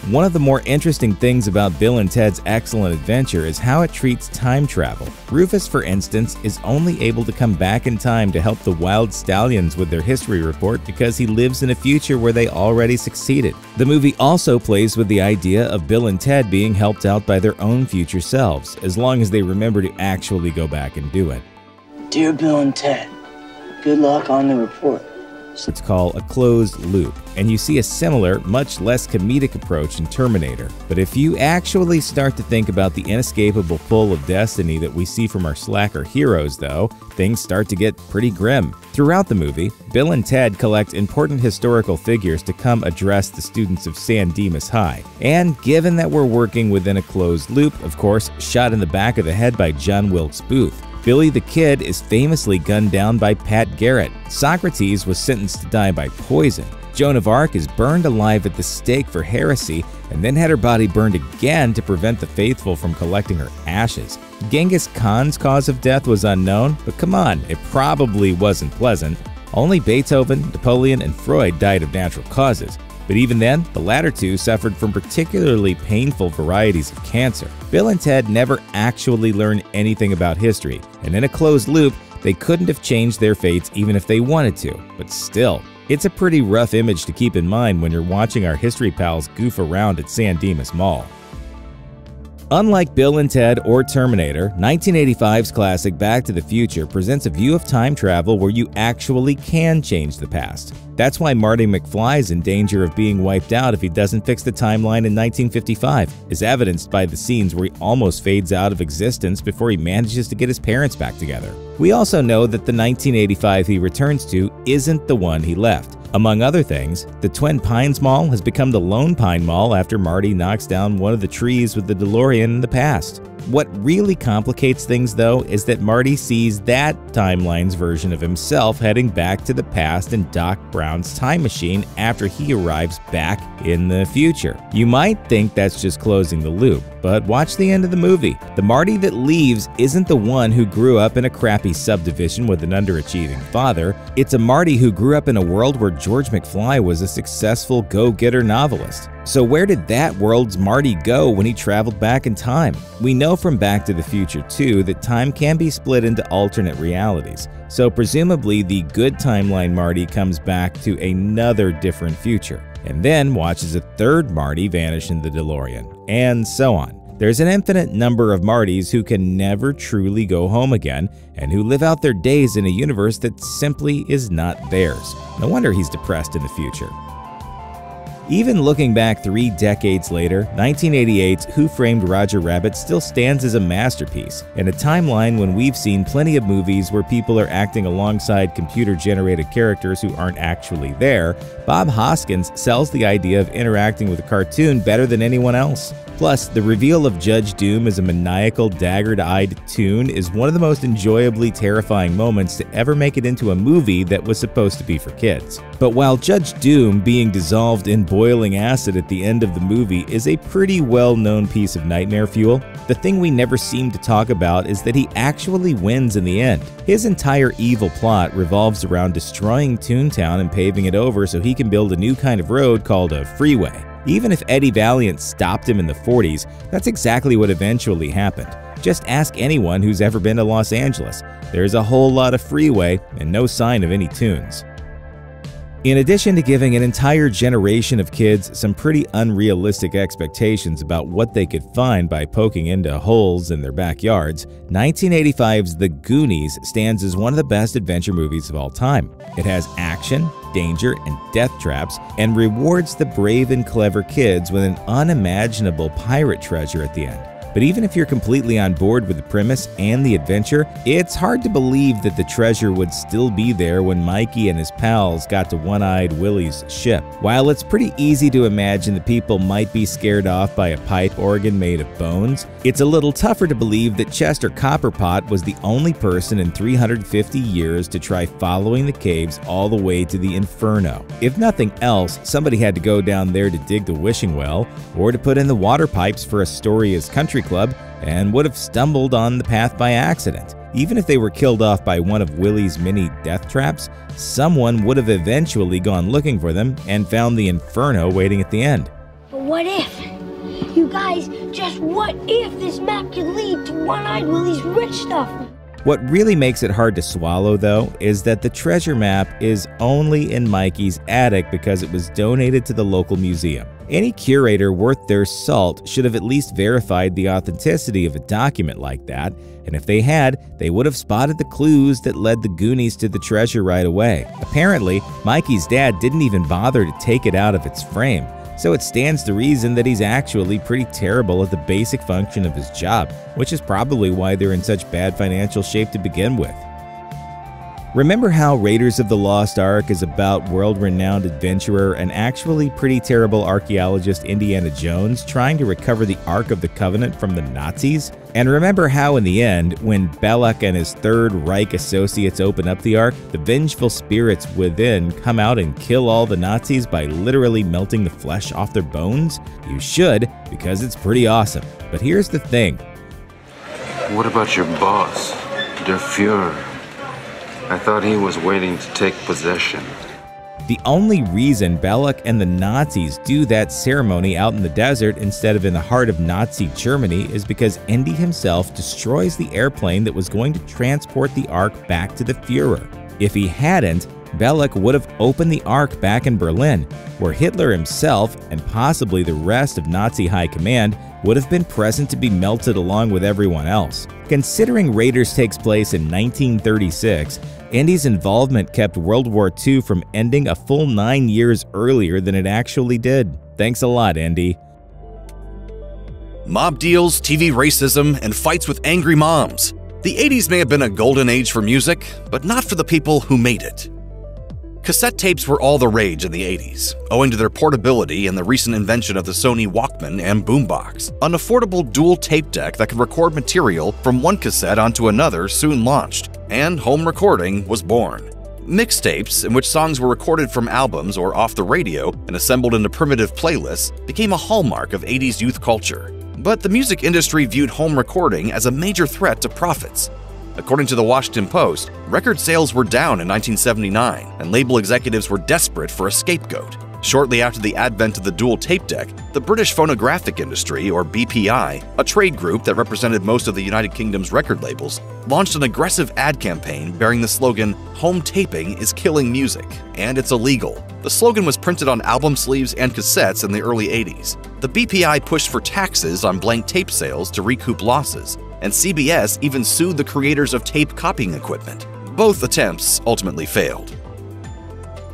One of the more interesting things about Bill and Ted's Excellent Adventure is how it treats time travel. Rufus, for instance, is only able to come back in time to help the Wild Stallions with their history report because he lives in a future where they already succeeded. The movie also plays with the idea of Bill and Ted being helped out by their own future selves, as long as they remember to actually go back and do it. Dear Bill and Ted, Good luck on the report. It's called a closed loop, and you see a similar, much less comedic approach in Terminator. But if you actually start to think about the inescapable pull of destiny that we see from our slacker heroes, though, things start to get pretty grim. Throughout the movie, Bill and Ted collect important historical figures to come address the students of San Dimas High. And given that we're working within a closed loop, of course, shot in the back of the head by John Wilkes Booth, Billy the Kid is famously gunned down by Pat Garrett. Socrates was sentenced to die by poison. Joan of Arc is burned alive at the stake for heresy and then had her body burned again to prevent the faithful from collecting her ashes. Genghis Khan's cause of death was unknown, but come on, it probably wasn't pleasant. Only Beethoven, Napoleon, and Freud died of natural causes. But even then, the latter two suffered from particularly painful varieties of cancer. Bill and Ted never actually learned anything about history, and in a closed loop, they couldn't have changed their fates even if they wanted to. But still, it's a pretty rough image to keep in mind when you're watching our history pals goof around at San Dimas Mall. Unlike Bill and Ted or Terminator, 1985's classic Back to the Future presents a view of time travel where you actually can change the past. That's why Marty McFly is in danger of being wiped out if he doesn't fix the timeline in 1955, as evidenced by the scenes where he almost fades out of existence before he manages to get his parents back together. We also know that the 1985 he returns to isn't the one he left. Among other things, the Twin Pines Mall has become the Lone Pine Mall after Marty knocks down one of the trees with the DeLorean in the past. What really complicates things, though, is that Marty sees that timeline's version of himself heading back to the past in Doc Brown's time machine after he arrives back in the future. You might think that's just closing the loop, but watch the end of the movie. The Marty that leaves isn't the one who grew up in a crappy subdivision with an underachieving father. It's a Marty who grew up in a world where George McFly was a successful go-getter novelist. So where did that world's Marty go when he traveled back in time? We know from Back to the Future 2 that time can be split into alternate realities, so presumably the good timeline Marty comes back to another different future, and then watches a third Marty vanish in the DeLorean, and so on. There's an infinite number of Martys who can never truly go home again, and who live out their days in a universe that simply is not theirs. No wonder he's depressed in the future. Even looking back 3 decades later, 1988's Who Framed Roger Rabbit still stands as a masterpiece. In a timeline when we've seen plenty of movies where people are acting alongside computer-generated characters who aren't actually there, Bob Hoskins sells the idea of interacting with a cartoon better than anyone else. Plus, the reveal of Judge Doom as a maniacal, dagger-eyed toon is one of the most enjoyably terrifying moments to ever make it into a movie that was supposed to be for kids. But while Judge Doom being dissolved in boiling acid at the end of the movie is a pretty well-known piece of nightmare fuel, the thing we never seem to talk about is that he actually wins in the end. His entire evil plot revolves around destroying Toontown and paving it over so he can build a new kind of road called a freeway. Even if Eddie Valiant stopped him in the 40s, that's exactly what eventually happened. Just ask anyone who's ever been to Los Angeles. There's a whole lot of freeway and no sign of any tunes. In addition to giving an entire generation of kids some pretty unrealistic expectations about what they could find by poking into holes in their backyards, 1985's The Goonies stands as one of the best adventure movies of all time. It has action, danger, and death traps, and rewards the brave and clever kids with an unimaginable pirate treasure at the end. But even if you're completely on board with the premise and the adventure, it's hard to believe that the treasure would still be there when Mikey and his pals got to One-Eyed Willie's ship. While it's pretty easy to imagine that people might be scared off by a pipe organ made of bones, it's a little tougher to believe that Chester Copperpot was the only person in 350 years to try following the caves all the way to the Inferno. If nothing else, somebody had to go down there to dig the wishing well, or to put in the water pipes for Astoria's country club, and would have stumbled on the path by accident. Even if they were killed off by one of Willie's many death traps, someone would have eventually gone looking for them and found the Inferno waiting at the end. But what if? You guys, just what if this map could lead to One-Eyed Willie's rich stuff? What really makes it hard to swallow, though, is that the treasure map is only in Mikey's attic because it was donated to the local museum. Any curator worth their salt should have at least verified the authenticity of a document like that, and if they had, they would have spotted the clues that led the Goonies to the treasure right away. Apparently, Mikey's dad didn't even bother to take it out of its frame, so it stands to reason that he's actually pretty terrible at the basic function of his job, which is probably why they're in such bad financial shape to begin with. Remember how Raiders of the Lost Ark is about world-renowned adventurer and actually pretty terrible archaeologist Indiana Jones trying to recover the Ark of the Covenant from the Nazis? And remember how in the end, when Belloc and his Third Reich associates open up the Ark, the vengeful spirits within come out and kill all the Nazis by literally melting the flesh off their bones? You should, because it's pretty awesome. But here's the thing. What about your boss, Der Fuhrer? I thought he was waiting to take possession. The only reason Belloc and the Nazis do that ceremony out in the desert instead of in the heart of Nazi Germany is because Indy himself destroys the airplane that was going to transport the Ark back to the Fuhrer. If he hadn't, Belloc would have opened the Ark back in Berlin, where Hitler himself and possibly the rest of Nazi high command would have been present to be melted along with everyone else. Considering Raiders takes place in 1936, Indy's involvement kept World War II from ending a full 9 years earlier than it actually did. Thanks a lot, Indy. Mob deals, TV racism, and fights with angry moms. The 80s may have been a golden age for music, but not for the people who made it. Cassette tapes were all the rage in the 80s, owing to their portability and the recent invention of the Sony Walkman and boombox. An affordable dual tape deck that could record material from one cassette onto another soon launched, and home recording was born. Mixtapes, in which songs were recorded from albums or off the radio and assembled into primitive playlists, became a hallmark of 80s youth culture. But the music industry viewed home recording as a major threat to profits. According to the Washington Post, record sales were down in 1979, and label executives were desperate for a scapegoat. Shortly after the advent of the dual tape deck, the British Phonographic Industry, or BPI, a trade group that represented most of the United Kingdom's record labels, launched an aggressive ad campaign bearing the slogan, "Home taping is killing music, and it's illegal." The slogan was printed on album sleeves and cassettes in the early 80s. The BPI pushed for taxes on blank tape sales to recoup losses, and CBS even sued the creators of tape copying equipment. Both attempts ultimately failed.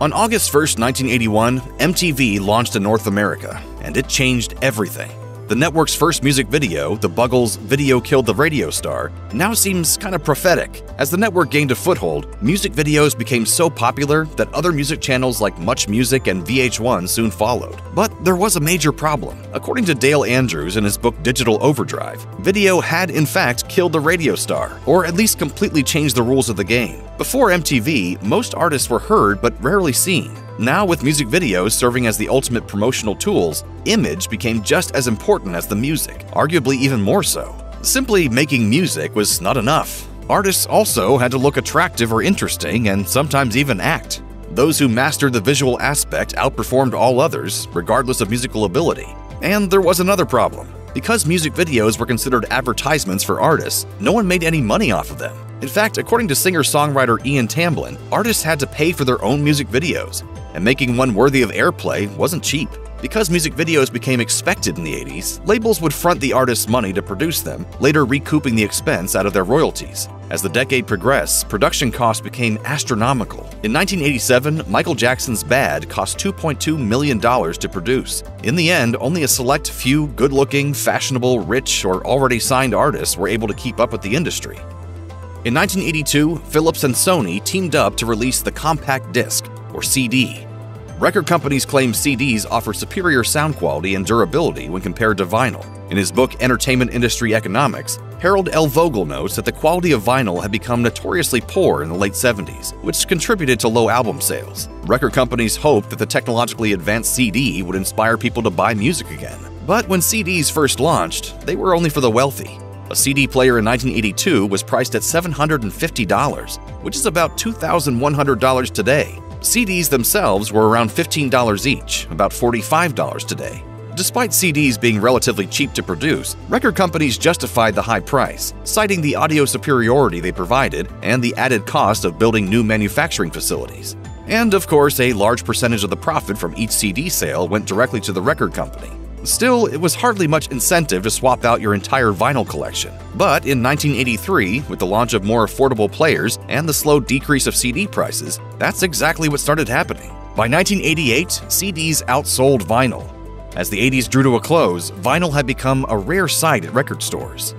On August 1st, 1981, MTV launched in North America, and it changed everything. The network's first music video, The Buggles' Video Killed the Radio Star, now seems kind of prophetic. As the network gained a foothold, music videos became so popular that other music channels like Much Music and VH1 soon followed. But there was a major problem. According to Dale Andrews in his book Digital Overdrive, video had in fact killed the radio star, or at least completely changed the rules of the game. Before MTV, most artists were heard but rarely seen. Now, with music videos serving as the ultimate promotional tools, image became just as important as the music, arguably even more so. Simply making music was not enough. Artists also had to look attractive or interesting, and sometimes even act. Those who mastered the visual aspect outperformed all others, regardless of musical ability. And there was another problem. Because music videos were considered advertisements for artists, no one made any money off of them. In fact, according to singer-songwriter Ian Tamblyn, artists had to pay for their own music videos, and making one worthy of airplay wasn't cheap. Because music videos became expected in the 80s, labels would front the artist's money to produce them, later recouping the expense out of their royalties. As the decade progressed, production costs became astronomical. In 1987, Michael Jackson's Bad cost $2.2 million to produce. In the end, only a select few good-looking, fashionable, rich, or already signed artists were able to keep up with the industry. In 1982, Philips and Sony teamed up to release the compact disc, or CD. Record companies claim CDs offer superior sound quality and durability when compared to vinyl. In his book Entertainment Industry Economics, Harold L. Vogel notes that the quality of vinyl had become notoriously poor in the late 70s, which contributed to low album sales. Record companies hoped that the technologically advanced CD would inspire people to buy music again. But when CDs first launched, they were only for the wealthy. A CD player in 1982 was priced at $750, which is about $2,100 today. CDs themselves were around $15 each, about $45 today. Despite CDs being relatively cheap to produce, record companies justified the high price, citing the audio superiority they provided and the added cost of building new manufacturing facilities. And of course, a large percentage of the profit from each CD sale went directly to the record company. Still, it was hardly much incentive to swap out your entire vinyl collection. But in 1983, with the launch of more affordable players and the slow decrease of CD prices, that's exactly what started happening. By 1988, CDs outsold vinyl. As the 80s drew to a close, vinyl had become a rare sight at record stores.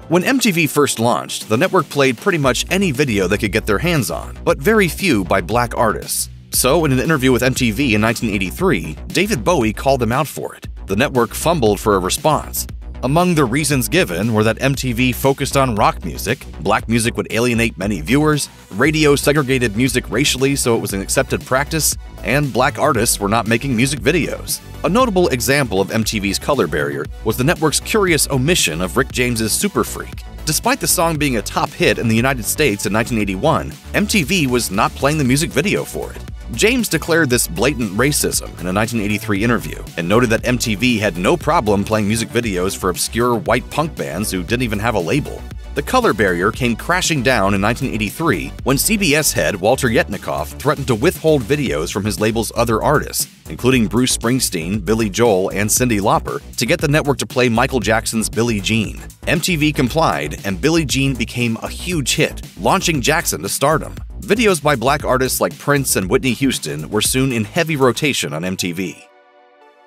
When MTV first launched, the network played pretty much any video they could get their hands on, but very few by black artists. So, in an interview with MTV in 1983, David Bowie called them out for it. The network fumbled for a response. Among the reasons given were that MTV focused on rock music, black music would alienate many viewers, radio segregated music racially so it was an accepted practice, and black artists were not making music videos. A notable example of MTV's color barrier was the network's curious omission of Rick James's Super Freak. Despite the song being a top hit in the United States in 1981, MTV was not playing the music video for it. James declared this blatant racism in a 1983 interview and noted that MTV had no problem playing music videos for obscure white punk bands who didn't even have a label. The color barrier came crashing down in 1983 when CBS head Walter Yetnikoff threatened to withhold videos from his label's other artists, including Bruce Springsteen, Billy Joel, and Cyndi Lauper, to get the network to play Michael Jackson's Billie Jean. MTV complied, and Billie Jean became a huge hit, launching Jackson to stardom. Videos by black artists like Prince and Whitney Houston were soon in heavy rotation on MTV.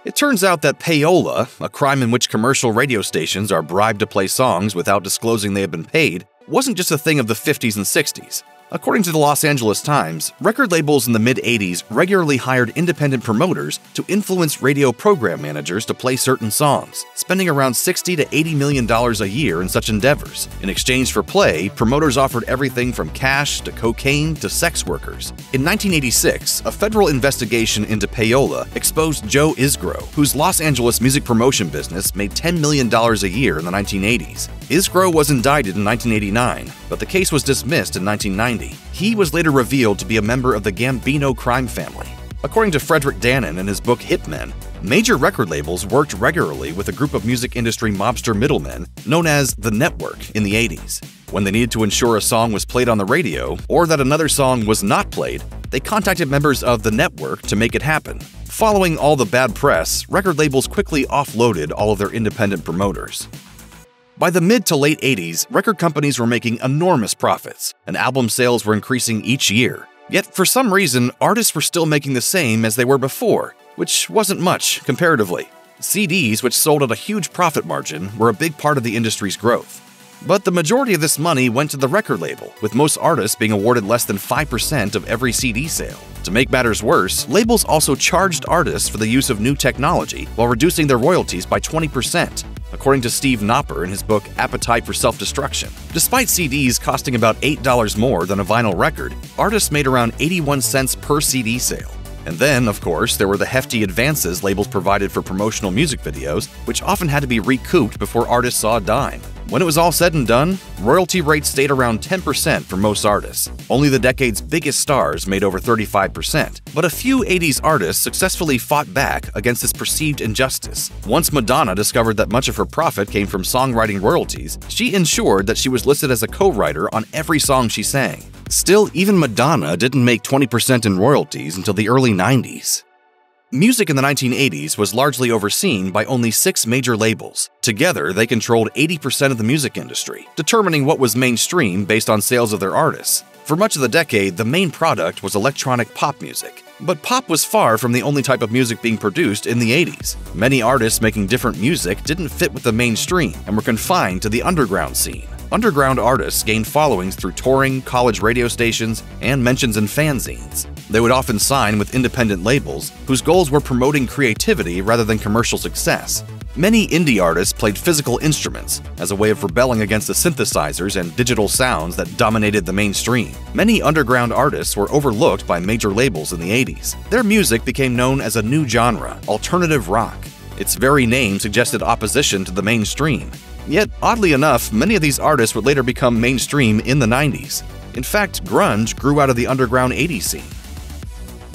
It turns out that payola, a crime in which commercial radio stations are bribed to play songs without disclosing they have been paid, wasn't just a thing of the 50s and 60s. According to the Los Angeles Times, record labels in the mid-80s regularly hired independent promoters to influence radio program managers to play certain songs, spending around $60 to $80 million a year in such endeavors. In exchange for play, promoters offered everything from cash to cocaine to sex workers. In 1986, a federal investigation into payola exposed Joe Isgro, whose Los Angeles music promotion business made $10 million a year in the 1980s. Isgro was indicted in 1989, but the case was dismissed in 1990. He was later revealed to be a member of the Gambino crime family. According to Frederick Dannon in his book Hitmen, major record labels worked regularly with a group of music industry mobster middlemen known as the Network in the 80s. When they needed to ensure a song was played on the radio or that another song was not played, they contacted members of the Network to make it happen. Following all the bad press, record labels quickly offloaded all of their independent promoters. By the mid to late 80s, record companies were making enormous profits, and album sales were increasing each year. Yet, for some reason, artists were still making the same as they were before, which wasn't much, comparatively. CDs, which sold at a huge profit margin, were a big part of the industry's growth. But the majority of this money went to the record label, with most artists being awarded less than 5% of every CD sale. To make matters worse, labels also charged artists for the use of new technology while reducing their royalties by 20%. According to Steve Knopper in his book Appetite for Self-Destruction. Despite CDs costing about $8 more than a vinyl record, artists made around 81 cents per CD sale. And then, of course, there were the hefty advances labels provided for promotional music videos, which often had to be recouped before artists saw a dime. When it was all said and done, royalty rates stayed around 10% for most artists. Only the decade's biggest stars made over 35%, but a few 80s artists successfully fought back against this perceived injustice. Once Madonna discovered that much of her profit came from songwriting royalties, she ensured that she was listed as a co-writer on every song she sang. Still, even Madonna didn't make 20% in royalties until the early 90s. Music in the 1980s was largely overseen by only 6 major labels. Together, they controlled 80% of the music industry, determining what was mainstream based on sales of their artists. For much of the decade, the main product was electronic pop music. But pop was far from the only type of music being produced in the 80s. Many artists making different music didn't fit with the mainstream and were confined to the underground scene. Underground artists gained followings through touring, college radio stations, and mentions in fanzines. They would often sign with independent labels, whose goals were promoting creativity rather than commercial success. Many indie artists played physical instruments as a way of rebelling against the synthesizers and digital sounds that dominated the mainstream. Many underground artists were overlooked by major labels in the 80s. Their music became known as a new genre, alternative rock. Its very name suggested opposition to the mainstream. Yet, oddly enough, many of these artists would later become mainstream in the 90s. In fact, grunge grew out of the underground 80s scene.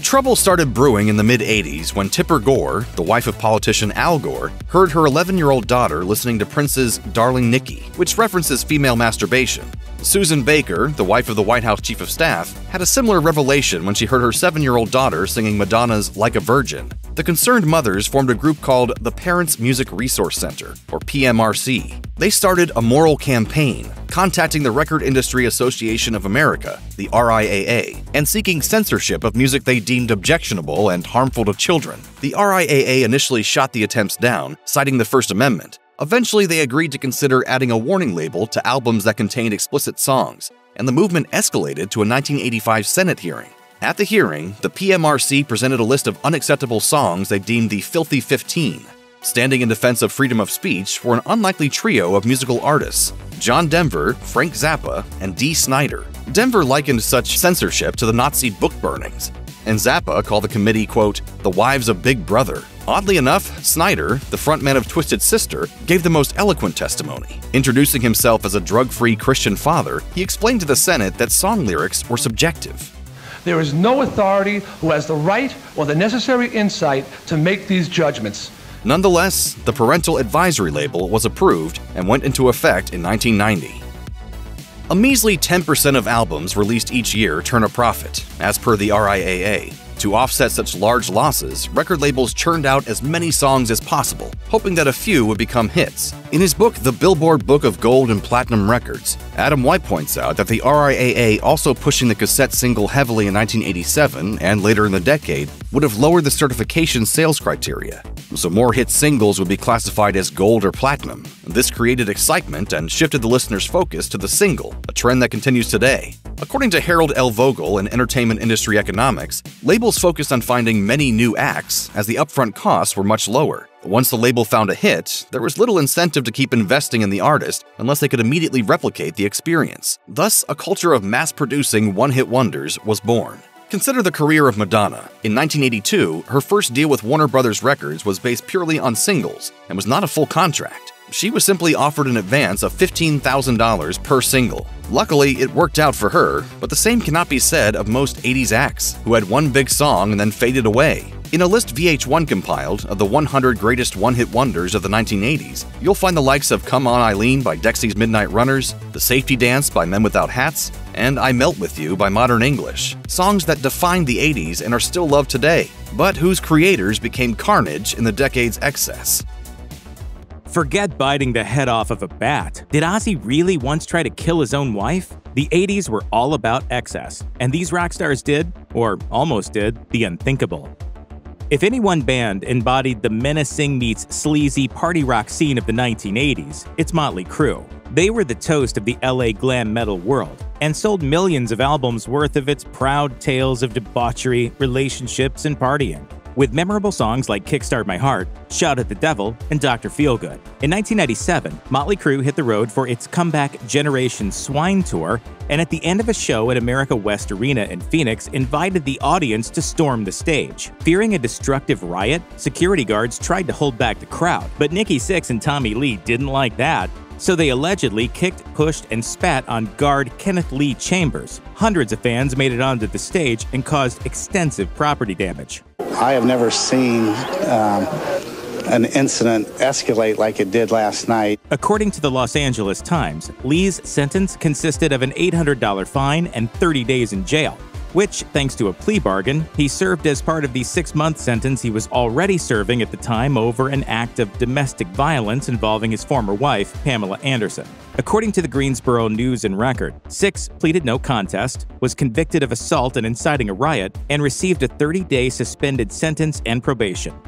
Trouble started brewing in the mid-'80s when Tipper Gore, the wife of politician Al Gore, heard her 11-year-old daughter listening to Prince's Darling Nikki, which references female masturbation. Susan Baker, the wife of the White House Chief of Staff, had a similar revelation when she heard her 7-year-old daughter singing Madonna's Like a Virgin. The concerned mothers formed a group called the Parents Music Resource Center, or PMRC. They started a moral campaign, contacting the Record Industry Association of America, the RIAA, and seeking censorship of music they deemed objectionable and harmful to children. The RIAA initially shot the attempts down, citing the First Amendment. Eventually, they agreed to consider adding a warning label to albums that contained explicit songs, and the movement escalated to a 1985 Senate hearing. At the hearing, the PMRC presented a list of unacceptable songs they deemed the Filthy 15. Standing in defense of freedom of speech were an unlikely trio of musical artists, John Denver, Frank Zappa, and Dee Snider. Denver likened such censorship to the Nazi book burnings, and Zappa called the committee, quote, the wives of Big Brother. Oddly enough, Snider, the frontman of Twisted Sister, gave the most eloquent testimony. Introducing himself as a drug-free Christian father, he explained to the Senate that song lyrics were subjective. There is no authority who has the right or the necessary insight to make these judgments. Nonetheless, the parental advisory label was approved and went into effect in 1990. A measly 10% of albums released each year turn a profit, as per the RIAA. To offset such large losses, record labels churned out as many songs as possible, hoping that a few would become hits. In his book, The Billboard Book of Gold and Platinum Records, Adam White points out that the RIAA also pushing the cassette single heavily in 1987 and later in the decade would have lowered the certification sales criteria, so more hit singles would be classified as gold or platinum. This created excitement and shifted the listener's focus to the single, a trend that continues today. According to Harold L. Vogel in Entertainment Industry Economics, labels focused on finding many new acts as the upfront costs were much lower. Once the label found a hit, there was little incentive to keep investing in the artist unless they could immediately replicate the experience. Thus, a culture of mass-producing one-hit wonders was born. Consider the career of Madonna. In 1982, her first deal with Warner Brothers Records was based purely on singles and was not a full contract. She was simply offered an advance of $15,000 per single. Luckily, it worked out for her, but the same cannot be said of most 80s acts, who had one big song and then faded away. In a list VH1 compiled of the 100 greatest one-hit wonders of the 1980s, you'll find the likes of Come On Eileen by Dexy's Midnight Runners, The Safety Dance by Men Without Hats, and I Melt With You by Modern English, songs that defined the 80s and are still loved today, but whose creators became carnage in the decade's excess. Forget biting the head off of a bat. Did Ozzy really once try to kill his own wife? The 80s were all about excess, and these rock stars did, or almost did, the unthinkable. If any one band embodied the menacing meets sleazy party rock scene of the 1980s, it's Motley Crue. They were the toast of the LA glam metal world, and sold millions of albums worth of its proud tales of debauchery, relationships, and partying. With memorable songs like Kickstart My Heart, Shout at the Devil, and Dr. Feelgood. In 1997, Motley Crue hit the road for its comeback Generation Swine tour, and at the end of a show at America West Arena in Phoenix, invited the audience to storm the stage. Fearing a destructive riot, security guards tried to hold back the crowd, but Nikki Sixx and Tommy Lee didn't like that, so they allegedly kicked, pushed, and spat on guard Kenneth Lee Chambers. Hundreds of fans made it onto the stage and caused extensive property damage. I have never seen an incident escalate like it did last night. According to the Los Angeles Times, Lee's sentence consisted of an $800 fine and 30 days in jail, which, thanks to a plea bargain, he served as part of the 6-month sentence he was already serving at the time over an act of domestic violence involving his former wife, Pamela Anderson. According to the Greensboro News and Record, Sixx pleaded no contest, was convicted of assault and inciting a riot, and received a 30-day suspended sentence and probation.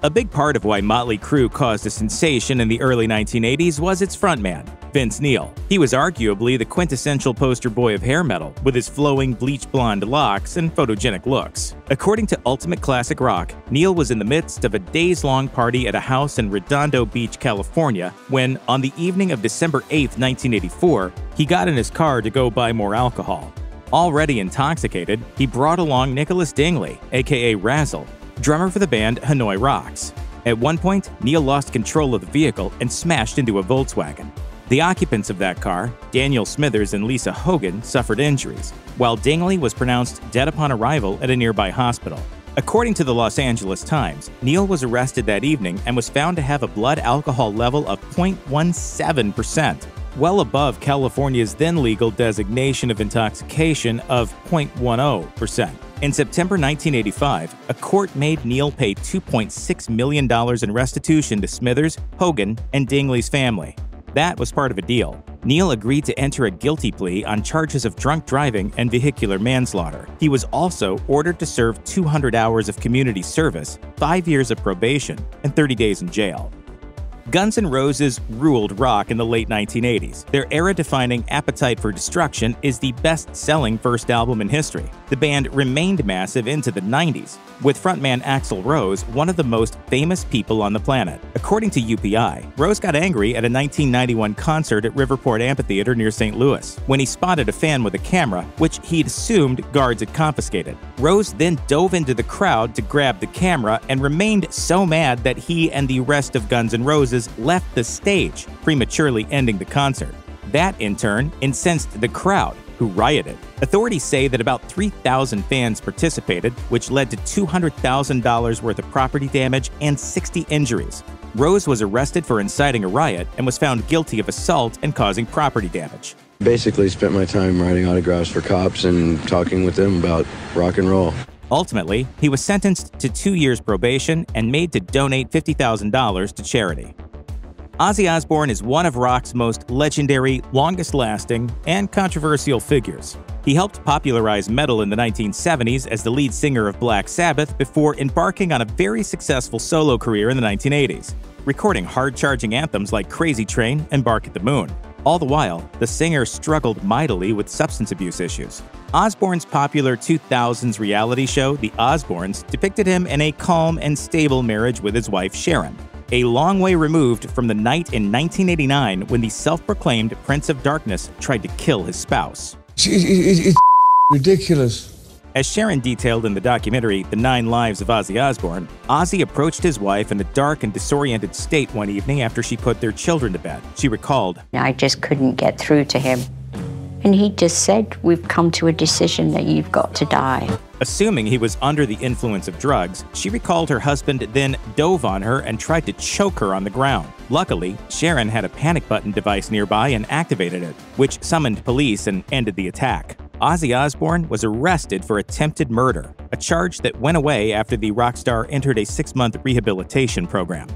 A big part of why Motley Crue caused a sensation in the early 1980s was its frontman, Vince Neil. He was arguably the quintessential poster boy of hair metal, with his flowing bleach blonde locks and photogenic looks. According to Ultimate Classic Rock, Neil was in the midst of a days-long party at a house in Redondo Beach, California, when, on the evening of December 8, 1984, he got in his car to go buy more alcohol. Already intoxicated, he brought along Nicholas Dingley, aka Razzle, drummer for the band Hanoi Rocks. At one point, Neil lost control of the vehicle and smashed into a Volkswagen. The occupants of that car, Daniel Smithers and Lisa Hogan, suffered injuries, while Dingley was pronounced dead upon arrival at a nearby hospital. According to the Los Angeles Times, Neal was arrested that evening and was found to have a blood alcohol level of 0.17%, well above California's then legal designation of intoxication of 0.10%. In September 1985, a court made Neal pay $2.6 million in restitution to Smithers, Hogan, and Dingley's family. That was part of a deal. Neal agreed to enter a guilty plea on charges of drunk driving and vehicular manslaughter. He was also ordered to serve 200 hours of community service, 5 years of probation, and 30 days in jail. Guns N' Roses ruled rock in the late 1980s. Their era-defining Appetite for Destruction is the best-selling first album in history. The band remained massive into the 90s, with frontman Axl Rose one of the most famous people on the planet. According to UPI, Rose got angry at a 1991 concert at Riverport Amphitheater near St. Louis when he spotted a fan with a camera, which he'd assumed guards had confiscated. Rose then dove into the crowd to grab the camera and remained so mad that he and the rest of Guns N' Roses left the stage, prematurely ending the concert. That, in turn, incensed the crowd, who rioted. Authorities say that about 3,000 fans participated, which led to $200,000 worth of property damage and 60 injuries. Rose was arrested for inciting a riot and was found guilty of assault and causing property damage. Basically spent my time writing autographs for cops and talking with them about rock and roll. Ultimately, he was sentenced to 2 years probation and made to donate $50,000 to charity. Ozzy Osbourne is one of rock's most legendary, longest-lasting, and controversial figures. He helped popularize metal in the 1970s as the lead singer of Black Sabbath before embarking on a very successful solo career in the 1980s, recording hard-charging anthems like Crazy Train and Bark at the Moon. All the while, the singer struggled mightily with substance abuse issues. Osbourne's popular 2000s reality show, The Osbournes, depicted him in a calm and stable marriage with his wife Sharon, a long way removed from the night in 1989 when the self-proclaimed Prince of Darkness tried to kill his spouse. It's ridiculous. As Sharon detailed in the documentary The 9 Lives of Ozzy Osbourne, Ozzy approached his wife in a dark and disoriented state one evening after she put their children to bed. She recalled, I just couldn't get through to him. And he just said, we've come to a decision that you've got to die. Assuming he was under the influence of drugs, she recalled her husband then dove on her and tried to choke her on the ground. Luckily, Sharon had a panic button device nearby and activated it, which summoned police and ended the attack. Ozzy Osbourne was arrested for attempted murder, a charge that went away after the rock star entered a 6-month rehabilitation program.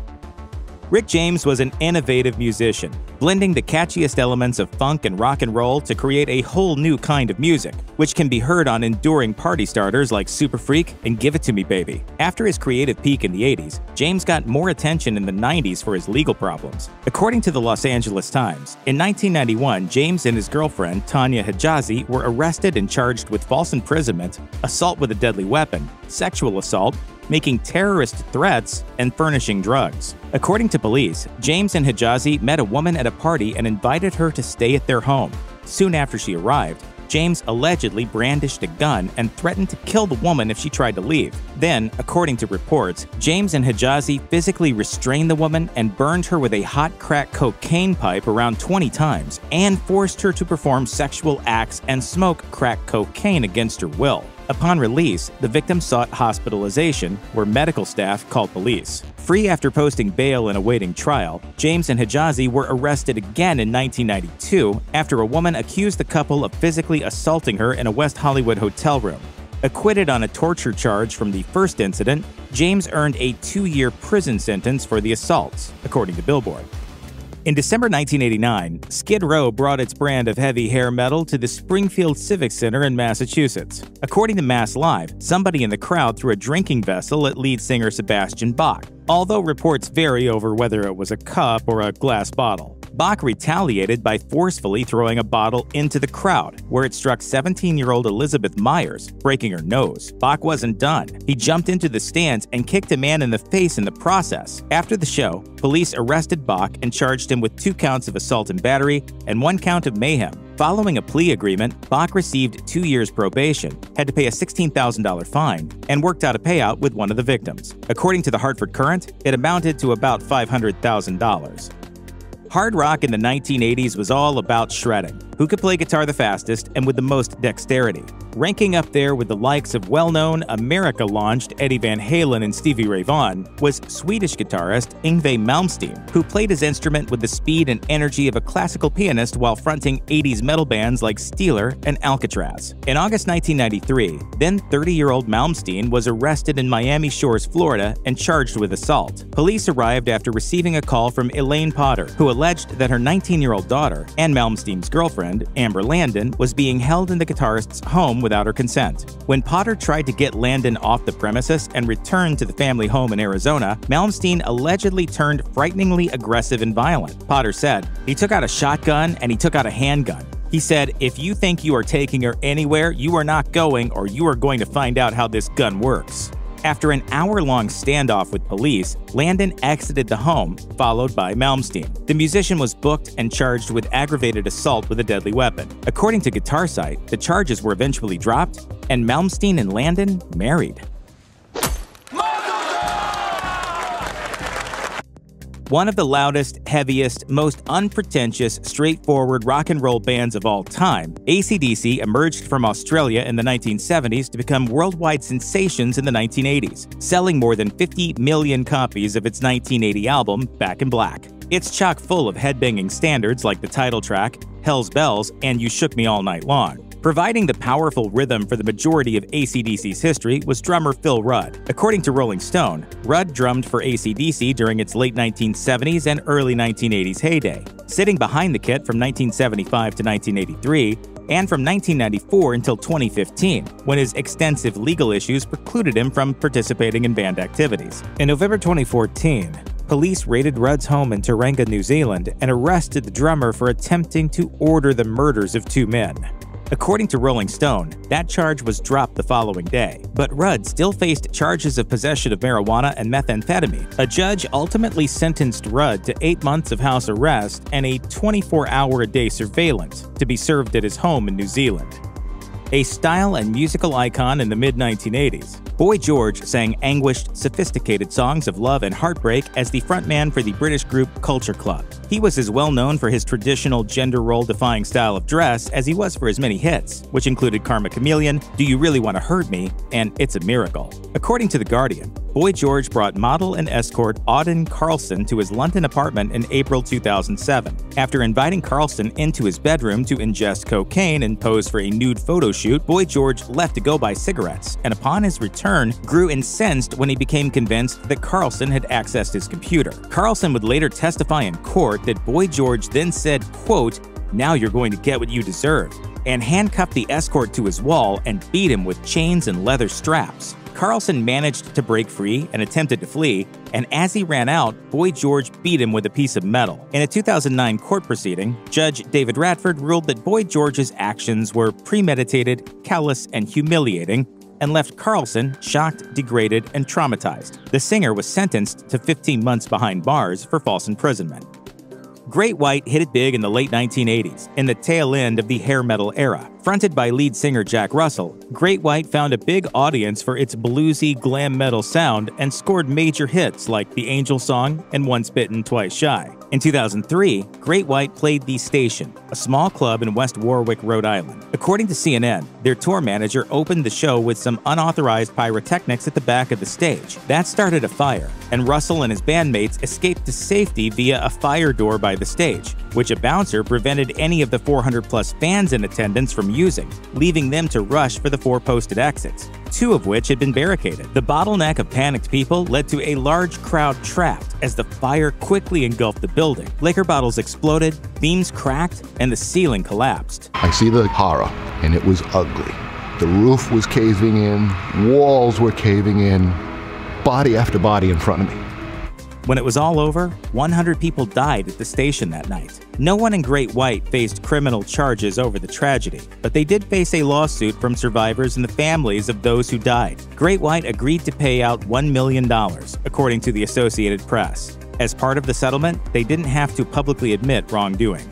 Rick James was an innovative musician, blending the catchiest elements of funk and rock and roll to create a whole new kind of music, which can be heard on enduring party starters like Super Freak and Give It To Me Baby. After his creative peak in the 80s, James got more attention in the 90s for his legal problems. According to the Los Angeles Times, in 1991, James and his girlfriend, Tanya Hijazi, were arrested and charged with false imprisonment, assault with a deadly weapon, sexual assault, making terrorist threats, and furnishing drugs. According to police, James and Hijazi met a woman at a party and invited her to stay at their home. Soon after she arrived, James allegedly brandished a gun and threatened to kill the woman if she tried to leave. Then, according to reports, James and Hijazi physically restrained the woman and burned her with a hot crack cocaine pipe around 20 times and forced her to perform sexual acts and smoke crack cocaine against her will. Upon release, the victim sought hospitalization, where medical staff called police. Free after posting bail and awaiting trial, James and Hijazi were arrested again in 1992 after a woman accused the couple of physically assaulting her in a West Hollywood hotel room. Acquitted on a torture charge from the first incident, James earned a 2-year prison sentence for the assaults, according to Billboard. In December 1989, Skid Row brought its brand of heavy hair metal to the Springfield Civic Center in Massachusetts. According to Mass Live, somebody in the crowd threw a drinking vessel at lead singer Sebastian Bach, although reports vary over whether it was a cup or a glass bottle. Bach retaliated by forcefully throwing a bottle into the crowd, where it struck 17-year-old Elizabeth Myers, breaking her nose. Bach wasn't done. He jumped into the stands and kicked a man in the face in the process. After the show, police arrested Bach and charged him with 2 counts of assault and battery and 1 count of mayhem. Following a plea agreement, Bach received 2 years probation, had to pay a $16,000 fine, and worked out a payout with one of the victims. According to the Hartford Courant, it amounted to about $500,000. Hard rock in the 1980s was all about shredding. Who could play guitar the fastest and with the most dexterity? Ranking up there with the likes of well-known America-launched Eddie Van Halen and Stevie Ray Vaughan was Swedish guitarist Yngwie Malmsteen, who played his instrument with the speed and energy of a classical pianist while fronting 80s metal bands like Steeler and Alcatraz. In August 1993, then 30-year-old Malmsteen was arrested in Miami Shores, Florida, and charged with assault. Police arrived after receiving a call from Elaine Potter, who alleged that her 19-year-old daughter and Malmsteen's girlfriend, Amber Landon, was being held in the guitarist's home without her consent. When Potter tried to get Landon off the premises and return to the family home in Arizona, Malmsteen allegedly turned frighteningly aggressive and violent. Potter said, "He took out a shotgun and he took out a handgun. He said, if you think you are taking her anywhere, you are not going, or you are going to find out how this gun works." After an hour-long standoff with police, Landon exited the home, followed by Malmsteen. The musician was booked and charged with aggravated assault with a deadly weapon. According to Guitar Site, the charges were eventually dropped, and Malmsteen and Landon married. One of the loudest, heaviest, most unpretentious, straightforward rock and roll bands of all time, AC/DC emerged from Australia in the 1970s to become worldwide sensations in the 1980s, selling more than 50 million copies of its 1980 album, Back in Black. It's chock full of headbanging standards like the title track, Hell's Bells, and You Shook Me All Night Long. Providing the powerful rhythm for the majority of AC/DC's history was drummer Phil Rudd. According to Rolling Stone, Rudd drummed for AC/DC during its late 1970s and early 1980s heyday, sitting behind the kit from 1975 to 1983, and from 1994 until 2015, when his extensive legal issues precluded him from participating in band activities. In November 2014, police raided Rudd's home in Tauranga, New Zealand, and arrested the drummer for attempting to order the murders of two men. According to Rolling Stone, that charge was dropped the following day, but Rudd still faced charges of possession of marijuana and methamphetamine. A judge ultimately sentenced Rudd to 8 months of house arrest and a 24-hour-a-day surveillance to be served at his home in New Zealand. A style and musical icon in the mid-1980s, Boy George sang anguished, sophisticated songs of love and heartbreak as the frontman for the British group Culture Club. He was as well known for his traditional gender role-defying style of dress as he was for his many hits, which included Karma Chameleon, Do You Really Want to Hurt Me, and It's a Miracle. According to The Guardian, Boy George brought model and escort Auden Carlson to his London apartment in April 2007. After inviting Carlson into his bedroom to ingest cocaine and pose for a nude photo shoot, Boy George left to go buy cigarettes, and upon his return, grew incensed when he became convinced that Carlson had accessed his computer. Carlson would later testify in court that Boy George then said, quote, "Now you're going to get what you deserve," and handcuffed the escort to his wall and beat him with chains and leather straps. Carlson managed to break free and attempted to flee, and as he ran out, Boy George beat him with a piece of metal. In a 2009 court proceeding, Judge David Radford ruled that Boy George's actions were premeditated, callous, and humiliating, and left Carlson shocked, degraded, and traumatized. The singer was sentenced to 15 months behind bars for false imprisonment. Great White hit it big in the late 1980s, in the tail end of the hair metal era. Fronted by lead singer Jack Russell, Great White found a big audience for its bluesy glam metal sound and scored major hits like The Angel Song and Once Bitten, Twice Shy. In 2003, Great White played The Station, a small club in West Warwick, Rhode Island. According to CNN, their tour manager opened the show with some unauthorized pyrotechnics at the back of the stage. That started a fire, and Russell and his bandmates escaped to safety via a fire door by the stage, which a bouncer prevented any of the 400-plus fans in attendance from using, leaving them to rush for the 4 posted exits, 2 of which had been barricaded. The bottleneck of panicked people led to a large crowd trapped as the fire quickly engulfed the building. Liquor bottles exploded, beams cracked, and the ceiling collapsed. I see the horror, and it was ugly. The roof was caving in, walls were caving in, body after body in front of me. When it was all over, 100 people died at the station that night. No one in Great White faced criminal charges over the tragedy, but they did face a lawsuit from survivors and the families of those who died. Great White agreed to pay out $1 million, according to the Associated Press. As part of the settlement, they didn't have to publicly admit wrongdoing.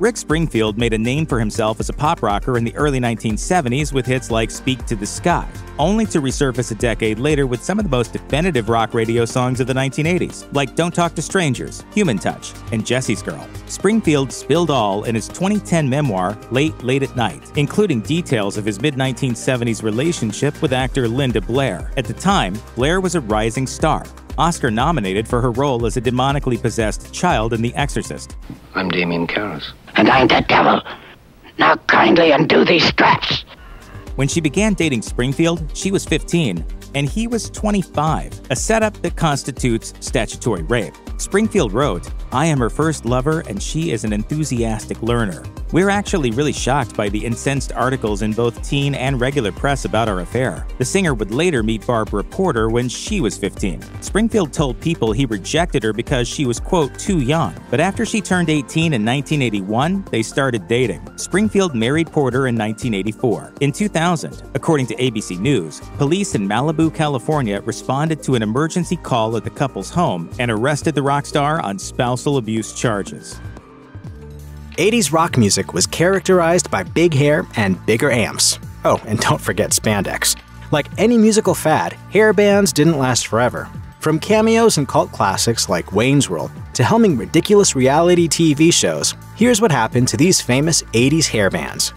Rick Springfield made a name for himself as a pop rocker in the early 1970s with hits like Speak to the Sky, only to resurface a decade later with some of the most definitive rock radio songs of the 1980s, like Don't Talk to Strangers, Human Touch, and Jesse's Girl. Springfield spilled all in his 2010 memoir, Late, Late at Night, including details of his mid-1970s relationship with actor Linda Blair. At the time, Blair was a rising star, Oscar-nominated for her role as a demonically possessed child in The Exorcist. I'm Damien Karras. And I'm the devil. Now kindly undo these straps. When she began dating Springfield, she was 15, and he was 25, a setup that constitutes statutory rape. Springfield wrote, "I am her first lover and she is an enthusiastic learner. We're actually really shocked by the incensed articles in both teen and regular press about our affair." The singer would later meet Barbara Porter when she was 15. Springfield told People he rejected her because she was, quote, too young. But after she turned 18 in 1981, they started dating. Springfield married Porter in 1984. In 2000, according to ABC News, police in Malibu, California responded to an emergency call at the couple's home and arrested the rock star on spousal abuse charges. 80s rock music was characterized by big hair and bigger amps. Oh, and don't forget spandex. Like any musical fad, hair bands didn't last forever. From cameos in cult classics like Wayne's World to helming ridiculous reality TV shows, here's what happened to these famous 80s hair bands.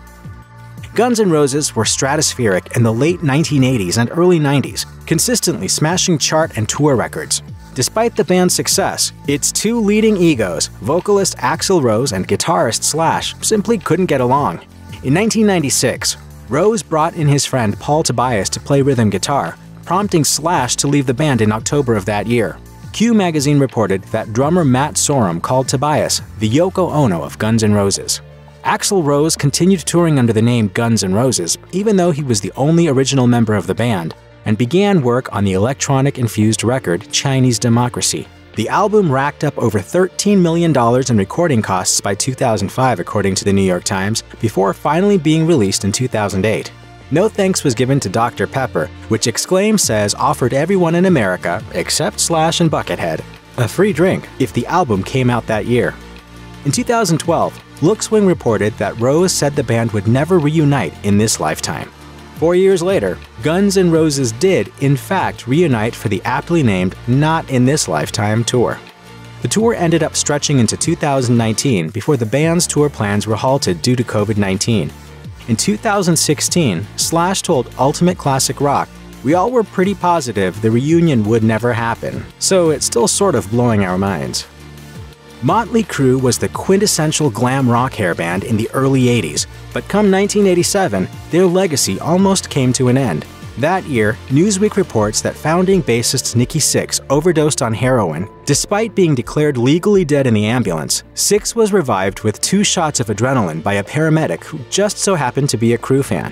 Guns N' Roses were stratospheric in the late 1980s and early 90s, consistently smashing chart and tour records. Despite the band's success, its two leading egos, vocalist Axl Rose and guitarist Slash, simply couldn't get along. In 1996, Rose brought in his friend Paul Tobias to play rhythm guitar, prompting Slash to leave the band in October of that year. Q magazine reported that drummer Matt Sorum called Tobias the Yoko Ono of Guns N' Roses. Axl Rose continued touring under the name Guns N' Roses, even though he was the only original member of the band, and began work on the electronic-infused record Chinese Democracy. The album racked up over $13 million in recording costs by 2005, according to the New York Times, before finally being released in 2008. No thanks was given to Dr. Pepper, which Exclaim says offered everyone in America, except Slash and Buckethead, a free drink if the album came out that year. In 2012, Lookswing reported that Rose said the band would never reunite in this lifetime. 4 years later, Guns N' Roses did, in fact, reunite for the aptly named Not in This Lifetime tour. The tour ended up stretching into 2019 before the band's tour plans were halted due to COVID-19. In 2016, Slash told Ultimate Classic Rock, "We all were pretty positive the reunion would never happen, so it's still sort of blowing our minds." Motley Crue was the quintessential glam rock hair band in the early 80s, but come 1987, their legacy almost came to an end. That year, Newsweek reports that founding bassist Nikki Sixx overdosed on heroin. Despite being declared legally dead in the ambulance, Sixx was revived with 2 shots of adrenaline by a paramedic who just so happened to be a Crue fan.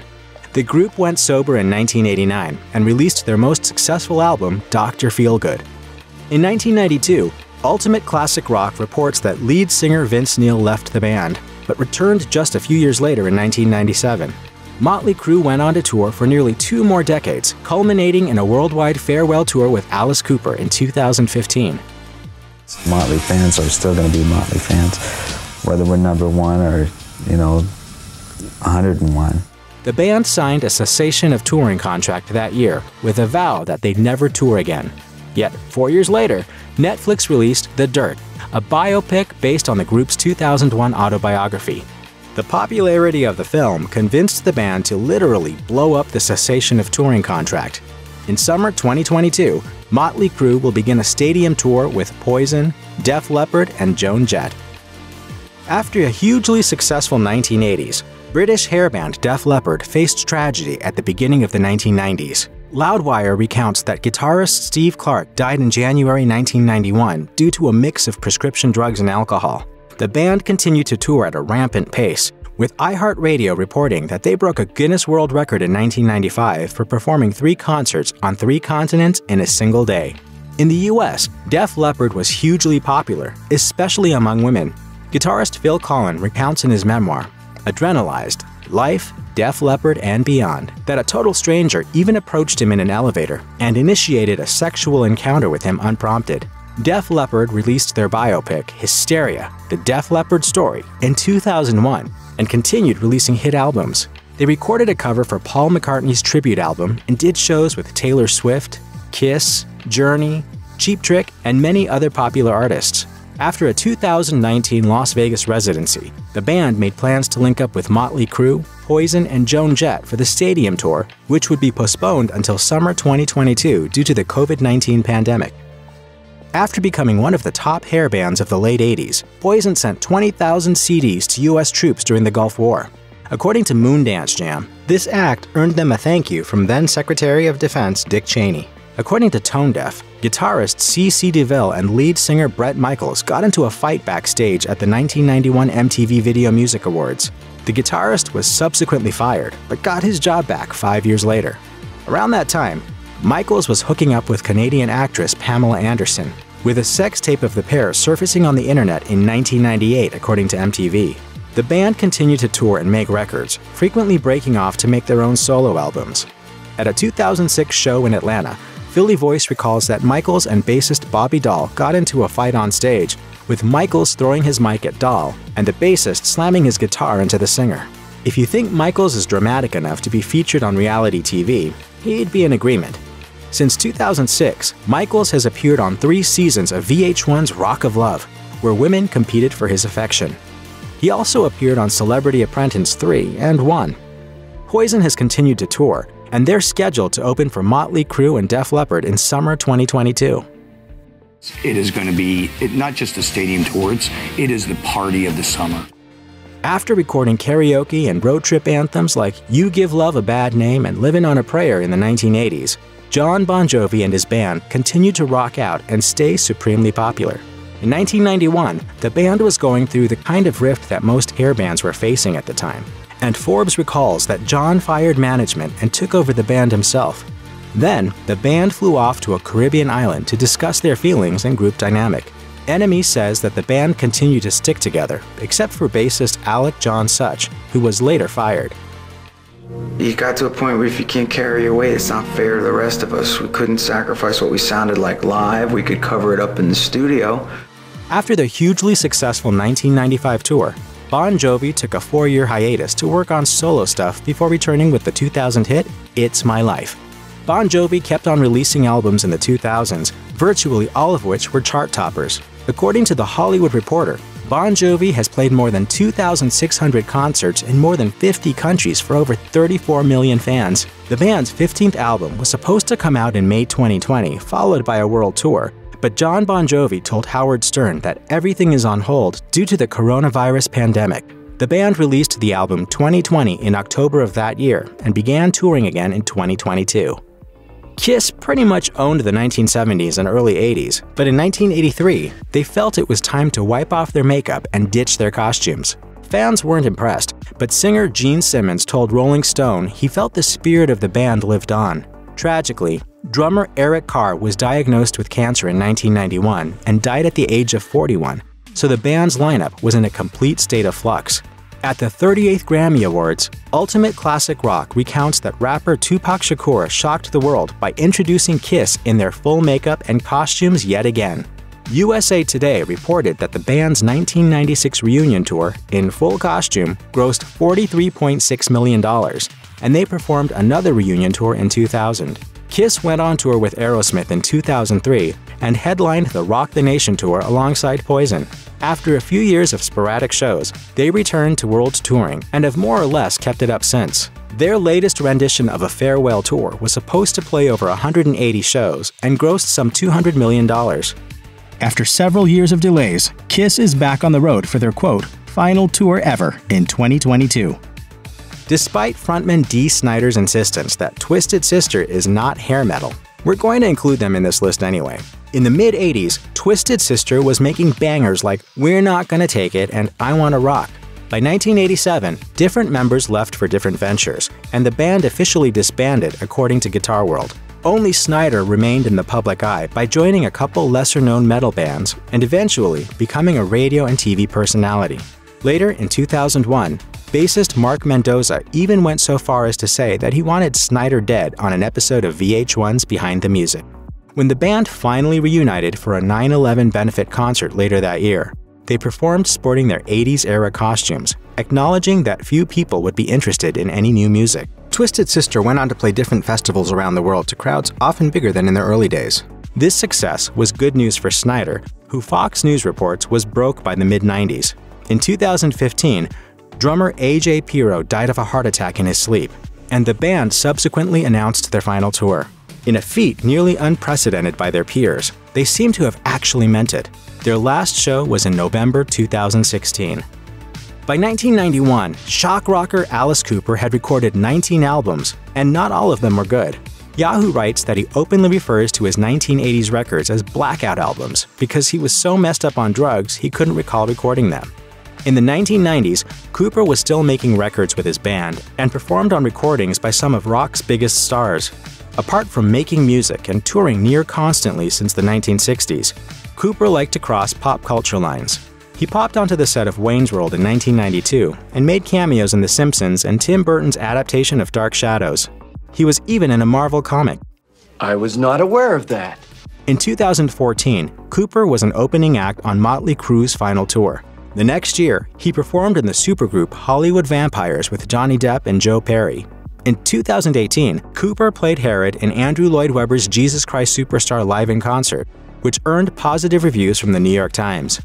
The group went sober in 1989 and released their most successful album, Dr. Feelgood. In 1992, Ultimate Classic Rock reports that lead singer Vince Neil left the band, but returned just a few years later in 1997. Motley Crue went on to tour for nearly 2 more decades, culminating in a worldwide farewell tour with Alice Cooper in 2015. Motley fans are still going to be Motley fans, whether we're number 1 or, 101. The band signed a cessation of touring contract that year with a vow that they'd never tour again. Yet, 4 years later, Netflix released The Dirt, a biopic based on the group's 2001 autobiography. The popularity of the film convinced the band to literally blow up the cessation of touring contract. In summer 2022, Motley Crue will begin a stadium tour with Poison, Def Leppard, and Joan Jett. After a hugely successful 1980s, British hairband Def Leppard faced tragedy at the beginning of the 1990s. Loudwire recounts that guitarist Steve Clark died in January 1991 due to a mix of prescription drugs and alcohol. The band continued to tour at a rampant pace, with iHeartRadio reporting that they broke a Guinness World Record in 1995 for performing 3 concerts on 3 continents in a single day. In the US, Def Leppard was hugely popular, especially among women. Guitarist Phil Collen recounts in his memoir, Adrenalized, Life, Def Leppard, and Beyond, that a total stranger even approached him in an elevator and initiated a sexual encounter with him unprompted. Def Leppard released their biopic, Hysteria, The Def Leppard Story, in 2001 and continued releasing hit albums. They recorded a cover for Paul McCartney's tribute album and did shows with Taylor Swift, Kiss, Journey, Cheap Trick, and many other popular artists. After a 2019 Las Vegas residency, the band made plans to link up with Motley Crue, Poison, and Joan Jett for the stadium tour, which would be postponed until summer 2022 due to the COVID-19 pandemic. After becoming one of the top hair bands of the late 80s, Poison sent 20,000 CDs to US troops during the Gulf War. According to Moondance Jam, this act earned them a thank you from then Secretary of Defense Dick Cheney. According to Tone Deaf, guitarist C.C. DeVille and lead singer Bret Michaels got into a fight backstage at the 1991 MTV Video Music Awards. The guitarist was subsequently fired, but got his job back 5 years later. Around that time, Michaels was hooking up with Canadian actress Pamela Anderson, with a sex tape of the pair surfacing on the internet in 1998, according to MTV. The band continued to tour and make records, frequently breaking off to make their own solo albums. At a 2006 show in Atlanta, Philly Voice recalls that Michaels and bassist Bobby Dahl got into a fight on stage, with Michaels throwing his mic at Dahl and the bassist slamming his guitar into the singer. If you think Michaels is dramatic enough to be featured on reality TV, he'd be in agreement. Since 2006, Michaels has appeared on 3 seasons of VH1's Rock of Love, where women competed for his affection. He also appeared on Celebrity Apprentice 3 and won. Poison has continued to tour, and they're scheduled to open for Motley Crue and Def Leppard in summer 2022. It is going to be not just the stadium tours, it is the party of the summer. After recording karaoke and road trip anthems like You Give Love a Bad Name and Livin' on a Prayer in the 1980s, John Bon Jovi and his band continued to rock out and stay supremely popular. In 1991, the band was going through the kind of rift that most hair bands were facing at the time, and Forbes recalls that John fired management and took over the band himself. Then, the band flew off to a Caribbean island to discuss their feelings and group dynamic. NME says that the band continued to stick together, except for bassist Alec John Such, who was later fired. You got to a point where if you can't carry your weight, it's not fair to the rest of us. We couldn't sacrifice what we sounded like live. We could cover it up in the studio. After the hugely successful 1995 tour, Bon Jovi took a 4-year hiatus to work on solo stuff before returning with the 2000 hit, It's My Life. Bon Jovi kept on releasing albums in the 2000s, virtually all of which were chart toppers. According to The Hollywood Reporter, Bon Jovi has played more than 2,600 concerts in more than 50 countries for over 34 million fans. The band's 15th album was supposed to come out in May 2020, followed by a world tour, but John Bon Jovi told Howard Stern that everything is on hold due to the coronavirus pandemic. The band released the album 2020 in October of that year and began touring again in 2022. Kiss pretty much owned the 1970s and early 80s, but in 1983, they felt it was time to wipe off their makeup and ditch their costumes. Fans weren't impressed, but singer Gene Simmons told Rolling Stone he felt the spirit of the band lived on. Tragically, drummer Eric Carr was diagnosed with cancer in 1991 and died at the age of 41, so the band's lineup was in a complete state of flux. At the 38th Grammy Awards, Ultimate Classic Rock recounts that rapper Tupac Shakur shocked the world by introducing Kiss in their full makeup and costumes yet again. USA Today reported that the band's 1996 reunion tour, in full costume, grossed $43.6 million, and they performed another reunion tour in 2000. Kiss went on tour with Aerosmith in 2003 and headlined the Rock the Nation tour alongside Poison. After a few years of sporadic shows, they returned to world touring and have more or less kept it up since. Their latest rendition of a farewell tour was supposed to play over 180 shows and grossed some $200 million. After several years of delays, Kiss is back on the road for their, quote, final tour ever in 2022. Despite frontman Dee Snider's insistence that Twisted Sister is not hair metal, we're going to include them in this list anyway. In the mid-80s, Twisted Sister was making bangers like We're Not Gonna Take It and I Wanna Rock. By 1987, different members left for different ventures, and the band officially disbanded according to Guitar World. Only Snider remained in the public eye by joining a couple lesser-known metal bands and eventually becoming a radio and TV personality. Later, in 2001, bassist Mark Mendoza even went so far as to say that he wanted Snider dead on an episode of VH1's Behind the Music. When the band finally reunited for a 9/11 benefit concert later that year, they performed sporting their 80s-era costumes, acknowledging that few people would be interested in any new music. Twisted Sister went on to play different festivals around the world to crowds often bigger than in their early days. This success was good news for Snyder, who Fox News reports was broke by the mid-90s. In 2015, drummer A.J. Pirro died of a heart attack in his sleep, and the band subsequently announced their final tour. In a feat nearly unprecedented by their peers, they seem to have actually meant it. Their last show was in November 2016. By 1991, shock rocker Alice Cooper had recorded 19 albums, and not all of them were good. Yahoo writes that he openly refers to his 1980s records as blackout albums because he was so messed up on drugs he couldn't recall recording them. In the 1990s, Cooper was still making records with his band and performed on recordings by some of rock's biggest stars. Apart from making music and touring near constantly since the 1960s, Cooper liked to cross pop culture lines. He popped onto the set of Wayne's World in 1992 and made cameos in The Simpsons and Tim Burton's adaptation of Dark Shadows. He was even in a Marvel comic. I was not aware of that. In 2014, Cooper was an opening act on Motley Crue's final tour. The next year, he performed in the supergroup Hollywood Vampires with Johnny Depp and Joe Perry. In 2018, Cooper played Herod in Andrew Lloyd Webber's Jesus Christ Superstar live in concert, which earned positive reviews from the New York Times.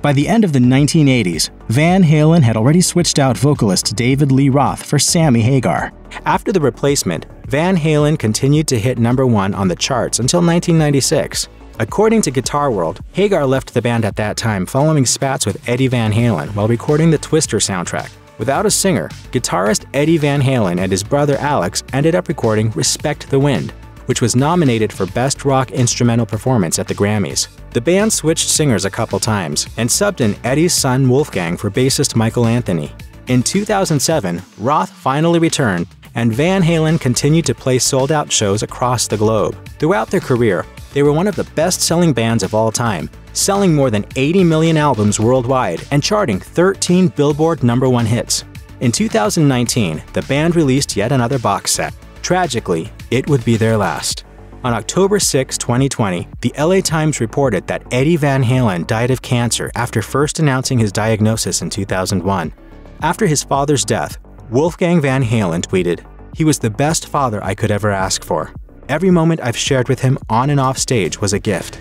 By the end of the 1980s, Van Halen had already switched out vocalist David Lee Roth for Sammy Hagar. After the replacement, Van Halen continued to hit #1 on the charts until 1996. According to Guitar World, Hagar left the band at that time following spats with Eddie Van Halen while recording the Twister soundtrack. Without a singer, guitarist Eddie Van Halen and his brother Alex ended up recording Respect the Wind, which was nominated for Best Rock Instrumental Performance at the Grammys. The band switched singers a couple times and subbed in Eddie's son Wolfgang for bassist Michael Anthony. In 2007, Roth finally returned, and Van Halen continued to play sold-out shows across the globe. Throughout their career, they were one of the best-selling bands of all time, selling more than 80 million albums worldwide and charting 13 Billboard #1 hits. In 2019, the band released yet another box set. Tragically, it would be their last. On October 6, 2020, the LA Times reported that Eddie Van Halen died of cancer after first announcing his diagnosis in 2001. After his father's death, Wolfgang Van Halen tweeted, "He was the best father I could ever ask for. Every moment I've shared with him on and off stage was a gift."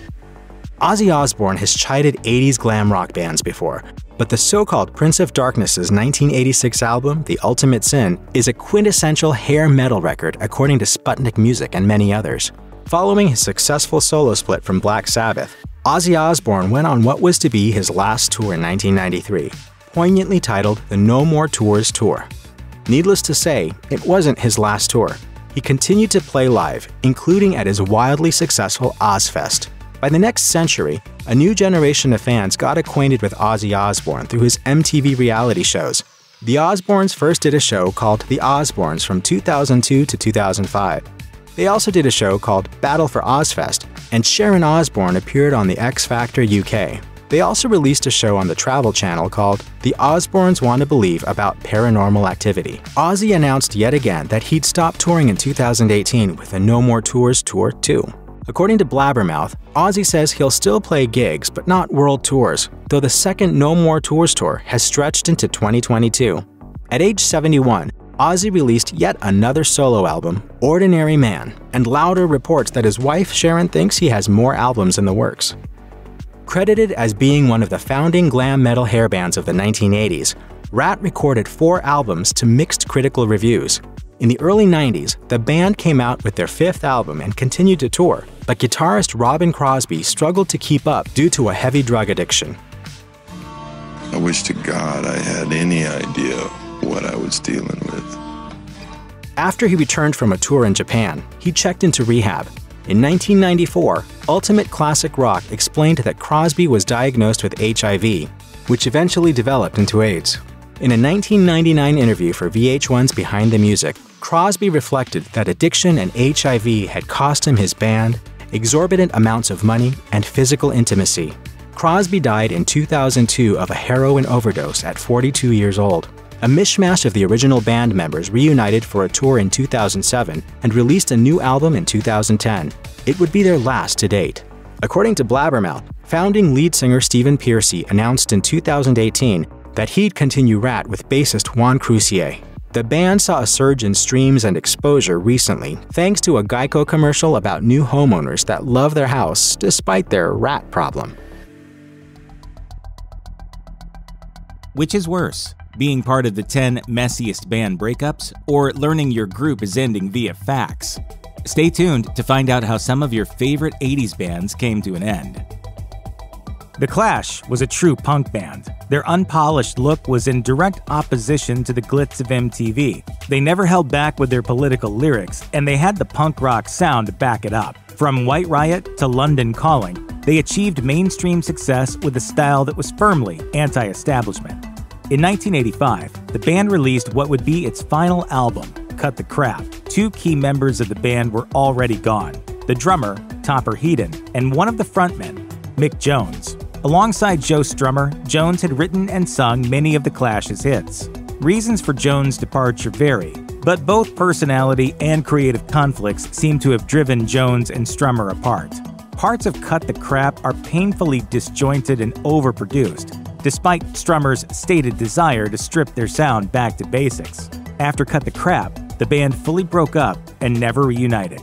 Ozzy Osbourne has chided 80s glam rock bands before, but the so-called Prince of Darkness's 1986 album, The Ultimate Sin, is a quintessential hair metal record according to Sputnik Music and many others. Following his successful solo split from Black Sabbath, Ozzy Osbourne went on what was to be his last tour in 1993, poignantly titled the No More Tours Tour. Needless to say, it wasn't his last tour. He continued to play live, including at his wildly successful Ozfest. By the next century, a new generation of fans got acquainted with Ozzy Osbourne through his MTV reality shows. The Osbournes first did a show called The Osbournes from 2002 to 2005. They also did a show called Battle for Ozfest, and Sharon Osbourne appeared on the X Factor UK. They also released a show on the Travel Channel called The Osbournes Want to Believe About Paranormal Activity. Ozzy announced yet again that he'd stop touring in 2018 with a No More Tours Tour 2. According to Blabbermouth, Ozzy says he'll still play gigs but not world tours, though the second No More Tours tour has stretched into 2022. At age 71, Ozzy released yet another solo album, Ordinary Man, and Louder reports that his wife Sharon thinks he has more albums in the works. Credited as being one of the founding glam metal hair bands of the 1980s, Rat recorded 4 albums to mixed critical reviews. In the early 90s, the band came out with their 5th album and continued to tour, but guitarist Robin Crosby struggled to keep up due to a heavy drug addiction. I wish to God I had any idea what I was dealing with. After he returned from a tour in Japan, he checked into rehab. In 1994, Ultimate Classic Rock explained that Crosby was diagnosed with HIV, which eventually developed into AIDS. In a 1999 interview for VH1's Behind the Music, Crosby reflected that addiction and HIV had cost him his band, exorbitant amounts of money, and physical intimacy. Crosby died in 2002 of a heroin overdose at 42 years old. A mishmash of the original band members reunited for a tour in 2007 and released a new album in 2010. It would be their last to date. According to Blabbermouth, founding lead singer Stephen Pearcy announced in 2018 that he'd continue Rat with bassist Juan Crucier. The band saw a surge in streams and exposure recently thanks to a Geico commercial about new homeowners that love their house despite their rat problem. Which is worse, being part of the 10 messiest band breakups or learning your group is ending via fax? Stay tuned to find out how some of your favorite 80s bands came to an end. The Clash was a true punk band. Their unpolished look was in direct opposition to the glitz of MTV. They never held back with their political lyrics, and they had the punk rock sound to back it up. From White Riot to London Calling, they achieved mainstream success with a style that was firmly anti-establishment. In 1985, the band released what would be its final album, Cut the Crap. Two key members of the band were already gone, the drummer, Topper Headon, and one of the frontmen, Mick Jones. Alongside Joe Strummer, Jones had written and sung many of the Clash's hits. Reasons for Jones' departure vary, but both personality and creative conflicts seem to have driven Jones and Strummer apart. Parts of Cut the Crap are painfully disjointed and overproduced, despite Strummer's stated desire to strip their sound back to basics. After Cut the Crap, the band fully broke up and never reunited.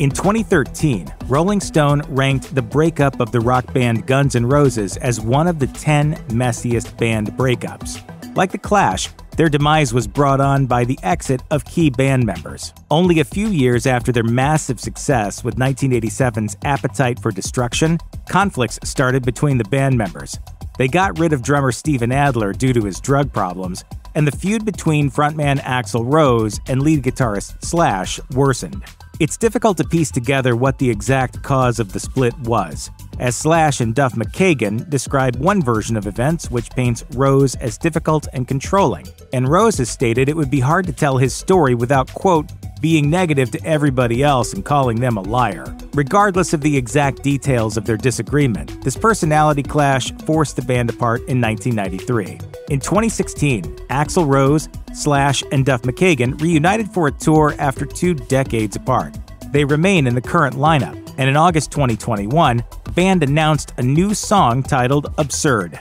In 2013, Rolling Stone ranked the breakup of the rock band Guns N' Roses as one of the 10 messiest band breakups. Like The Clash, their demise was brought on by the exit of key band members. Only a few years after their massive success with 1987's Appetite for Destruction, conflicts started between the band members. They got rid of drummer Steven Adler due to his drug problems, and the feud between frontman Axl Rose and lead guitarist Slash worsened. It's difficult to piece together what the exact cause of the split was, as Slash and Duff McKagan describe one version of events which paints Rose as difficult and controlling, and Rose has stated it would be hard to tell his story without, quote, being negative to everybody else and calling them a liar. Regardless of the exact details of their disagreement, this personality clash forced the band apart in 1993. In 2016, Axl Rose, Slash, and Duff McKagan reunited for a tour after 2 decades apart. They remain in the current lineup, and in August 2021, the band announced a new song titled Absurd.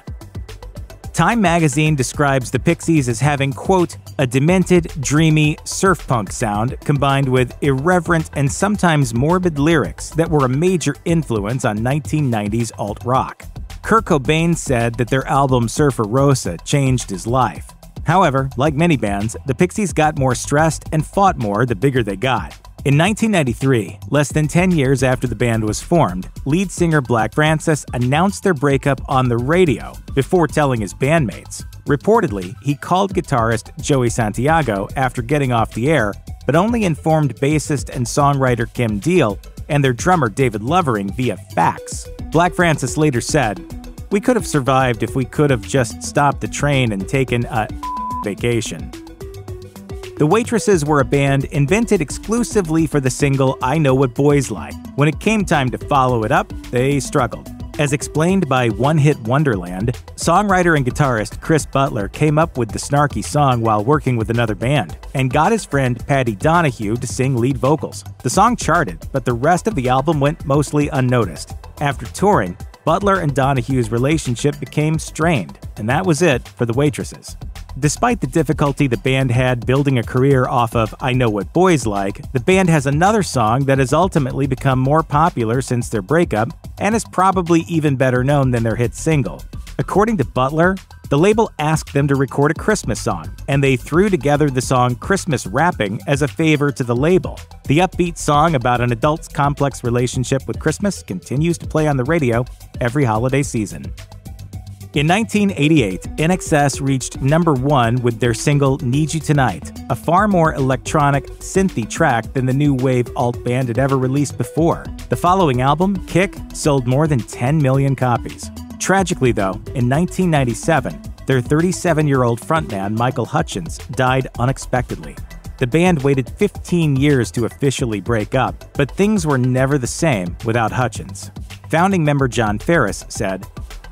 Time magazine describes the Pixies as having, quote, a demented, dreamy, surf punk sound combined with irreverent and sometimes morbid lyrics that were a major influence on 1990s alt-rock. Kurt Cobain said that their album Surfer Rosa changed his life. However, like many bands, the Pixies got more stressed and fought more the bigger they got. In 1993, less than 10 years after the band was formed, lead singer Black Francis announced their breakup on the radio before telling his bandmates. Reportedly, he called guitarist Joey Santiago after getting off the air, but only informed bassist and songwriter Kim Deal and their drummer David Lovering via fax. Black Francis later said, "We could have survived if we could have just stopped the train and taken a vacation." The Waitresses were a band invented exclusively for the single I Know What Boys Like. When it came time to follow it up, they struggled. As explained by One Hit Wonderland, songwriter and guitarist Chris Butler came up with the snarky song while working with another band, and got his friend Patty Donahue to sing lead vocals. The song charted, but the rest of the album went mostly unnoticed. After touring, Butler and Donahue's relationship became strained, and that was it for the Waitresses. Despite the difficulty the band had building a career off of I Know What Boys Like, the band has another song that has ultimately become more popular since their breakup and is probably even better known than their hit single. According to Butler, the label asked them to record a Christmas song, and they threw together the song Christmas Rapping as a favor to the label. The upbeat song about an adult's complex relationship with Christmas continues to play on the radio every holiday season. In 1988, INXS reached #1 with their single Need You Tonight, a far more electronic, synthy track than the new wave alt band had ever released before. The following album, Kick, sold more than 10 million copies. Tragically though, in 1997, their 37-year-old frontman Michael Hutchence died unexpectedly. The band waited 15 years to officially break up, but things were never the same without Hutchence. Founding member John Ferris said,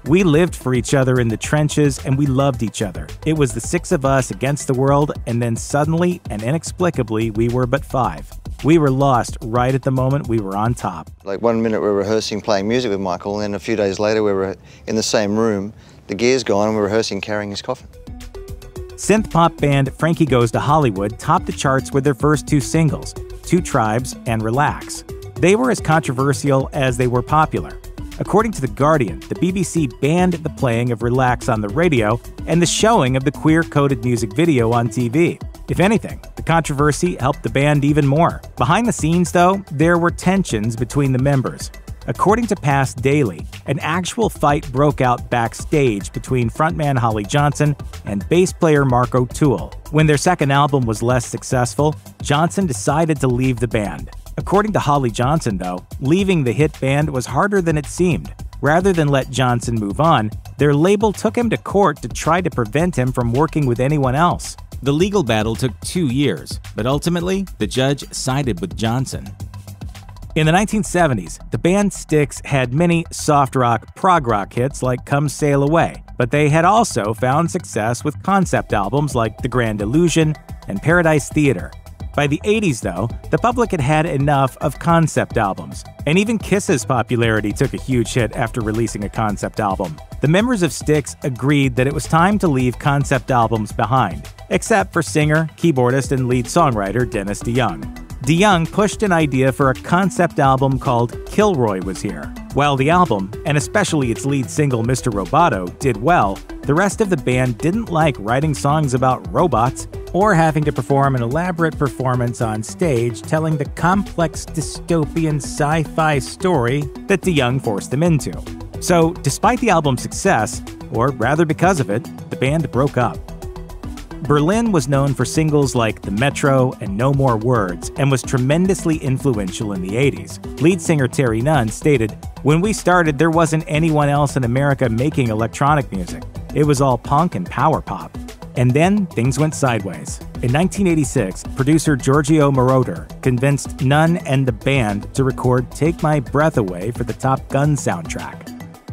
We lived for each other in the trenches and we loved each other. It was the 6 of us against the world, and then suddenly and inexplicably we were but 5. We were lost right at the moment we were on top. Like 1 minute we're rehearsing playing music with Michael, and then a few days later we were in the same room, the gear's gone, and we're rehearsing carrying his coffin. Synth-pop band Frankie Goes to Hollywood topped the charts with their first 2 singles, Two Tribes and Relax. They were as controversial as they were popular. According to The Guardian, the BBC banned the playing of Relax on the radio and the showing of the queer-coded music video on TV. If anything, the controversy helped the band even more. Behind the scenes, though, there were tensions between the members. According to Past Daily, an actual fight broke out backstage between frontman Holly Johnson and bass player Mark O'Toole. When their second album was less successful, Johnson decided to leave the band. According to Holly Johnson, though, leaving the hit band was harder than it seemed. Rather than let Johnson move on, their label took him to court to try to prevent him from working with anyone else. The legal battle took 2 years, but ultimately, the judge sided with Johnson. In the 1970s, the band Styx had many soft rock, prog rock hits like Come Sail Away, but they had also found success with concept albums like The Grand Illusion and Paradise Theater. By the 80s, though, the public had had enough of concept albums, and even Kiss's popularity took a huge hit after releasing a concept album. The members of Styx agreed that it was time to leave concept albums behind, except for singer, keyboardist, and lead songwriter Dennis DeYoung. DeYoung pushed an idea for a concept album called Kilroy Was Here. While the album, and especially its lead single Mr. Roboto, did well, the rest of the band didn't like writing songs about robots or having to perform an elaborate performance on stage telling the complex dystopian sci-fi story that DeYoung forced them into. So, despite the album's success, or rather because of it, the band broke up. Berlin was known for singles like The Metro and No More Words and was tremendously influential in the 80s. Lead singer Terry Nunn stated, "When we started, there wasn't anyone else in America making electronic music. It was all punk and power pop. And then things went sideways." In 1986, producer Giorgio Moroder convinced Nunn and the band to record Take My Breath Away for the Top Gun soundtrack.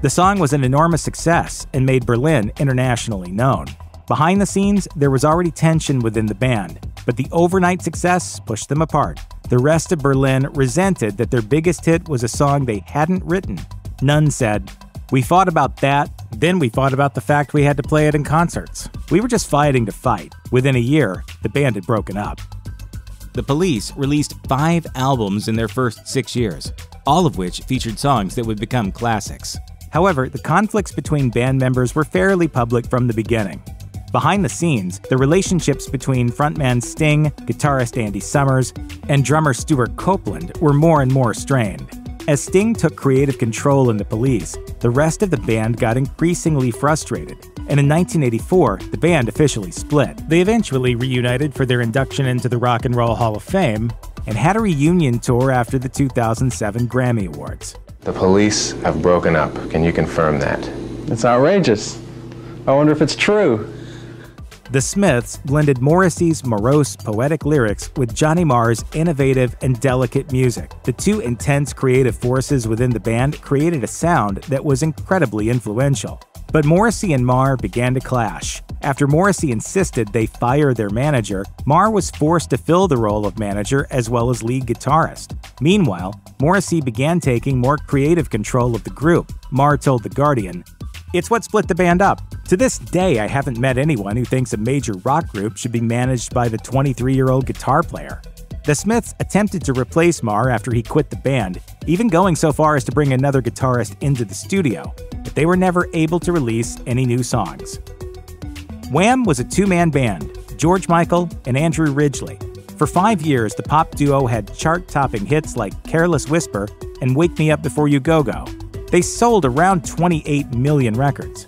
The song was an enormous success and made Berlin internationally known. Behind the scenes, there was already tension within the band, but the overnight success pushed them apart. The rest of Berlin resented that their biggest hit was a song they hadn't written. Nunn said, "We fought about that, then we fought about the fact we had to play it in concerts. We were just fighting to fight." Within a year, the band had broken up. The Police released 5 albums in their first 6 years, all of which featured songs that would become classics. However, the conflicts between band members were fairly public from the beginning. Behind the scenes, the relationships between frontman Sting, guitarist Andy Summers, and drummer Stuart Copeland were more and more strained. As Sting took creative control in the Police, the rest of the band got increasingly frustrated, and in 1984, the band officially split. They eventually reunited for their induction into the Rock and Roll Hall of Fame, and had a reunion tour after the 2007 Grammy Awards. The Police have broken up. Can you confirm that? It's outrageous. I wonder if it's true. The Smiths blended Morrissey's morose, poetic lyrics with Johnny Marr's innovative and delicate music. The two intense creative forces within the band created a sound that was incredibly influential. But Morrissey and Marr began to clash. After Morrissey insisted they fire their manager, Marr was forced to fill the role of manager as well as lead guitarist. Meanwhile, Morrissey began taking more creative control of the group. Marr told The Guardian, "It's what split the band up. To this day, I haven't met anyone who thinks a major rock group should be managed by the 23-year-old guitar player." The Smiths attempted to replace Marr after he quit the band, even going so far as to bring another guitarist into the studio, but they were never able to release any new songs. Wham was a two-man band, George Michael and Andrew Ridgeley. For 5 years, the pop duo had chart-topping hits like Careless Whisper and Wake Me Up Before You Go-Go. They sold around 28 million records.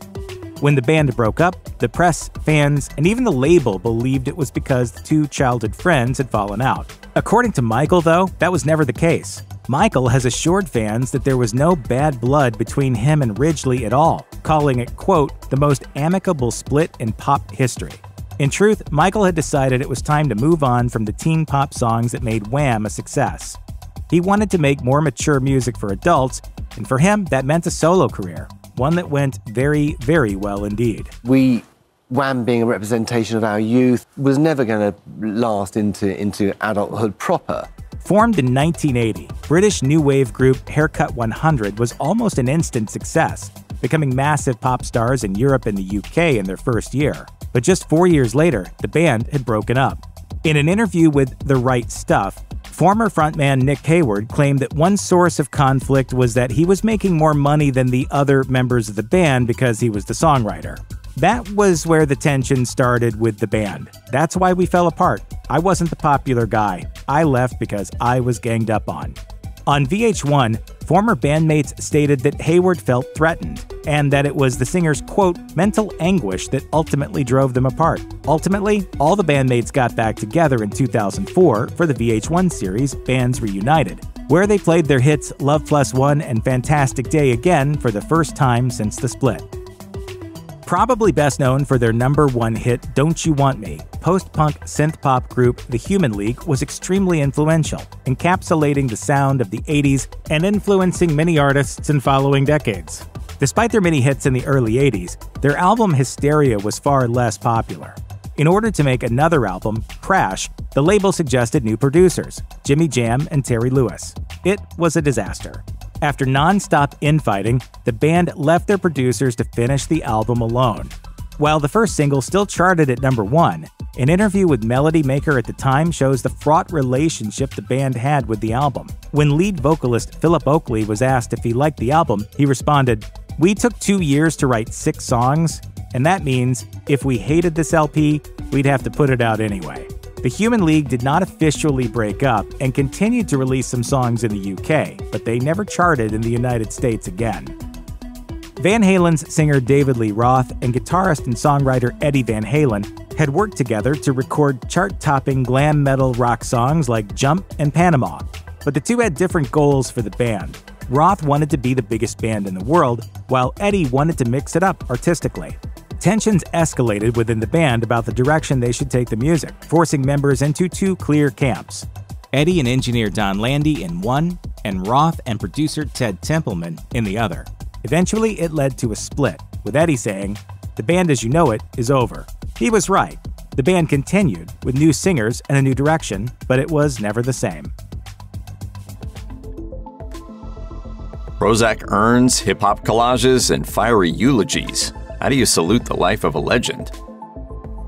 When the band broke up, the press, fans, and even the label believed it was because the two childhood friends had fallen out. According to Michael, though, that was never the case. Michael has assured fans that there was no bad blood between him and Ridgeley at all, calling it, quote, "the most amicable split in pop history." In truth, Michael had decided it was time to move on from the teen pop songs that made Wham a success. He wanted to make more mature music for adults, and for him, that meant a solo career. one that went very, very well indeed. Wham being a representation of our youth was never going to last into adulthood proper. Formed in 1980, British new wave group Haircut 100 was almost an instant success, becoming massive pop stars in Europe and the UK in their first year. But just 4 years later, the band had broken up. In an interview with The Right Stuff, former frontman Nick Hayward claimed that one source of conflict was that he was making more money than the other members of the band because he was the songwriter. That was where the tension started with the band. That's why we fell apart. I wasn't the popular guy. I left because I was ganged up on. On VH1, former bandmates stated that Hayward felt threatened, and that it was the singer's, quote, mental anguish that ultimately drove them apart. Ultimately, all the bandmates got back together in 2004 for the VH1 series Bands Reunited, where they played their hits Love Plus One and Fantastic Day again for the first time since the split. Probably best known for their #1 hit Don't You Want Me, post-punk synth-pop group The Human League was extremely influential, encapsulating the sound of the 80s and influencing many artists in following decades. Despite their many hits in the early 80s, their album Hysteria was far less popular. In order to make another album, Crash, the label suggested new producers, Jimmy Jam and Terry Lewis. It was a disaster. After non-stop infighting, the band left their producers to finish the album alone. While the first single still charted at #1, an interview with Melody Maker at the time shows the fraught relationship the band had with the album. When lead vocalist Philip Oakley was asked if he liked the album, he responded, "We took 2 years to write 6 songs, and that means if we hated this LP, we'd have to put it out anyway." The Human League did not officially break up and continued to release some songs in the UK, but they never charted in the United States again. Van Halen's singer David Lee Roth and guitarist and songwriter Eddie Van Halen had worked together to record chart-topping glam metal rock songs like Jump and Panama, but the two had different goals for the band. Roth wanted to be the biggest band in the world, while Eddie wanted to mix it up artistically. Tensions escalated within the band about the direction they should take the music, forcing members into 2 clear camps. Eddie and engineer Don Landy in one, and Roth and producer Ted Templeman in the other. Eventually, it led to a split, with Eddie saying, "The band as you know it is over." He was right. The band continued, with new singers and a new direction, but it was never the same. Prozac urns, hip-hop collages, and fiery eulogies. How do you salute the life of a legend?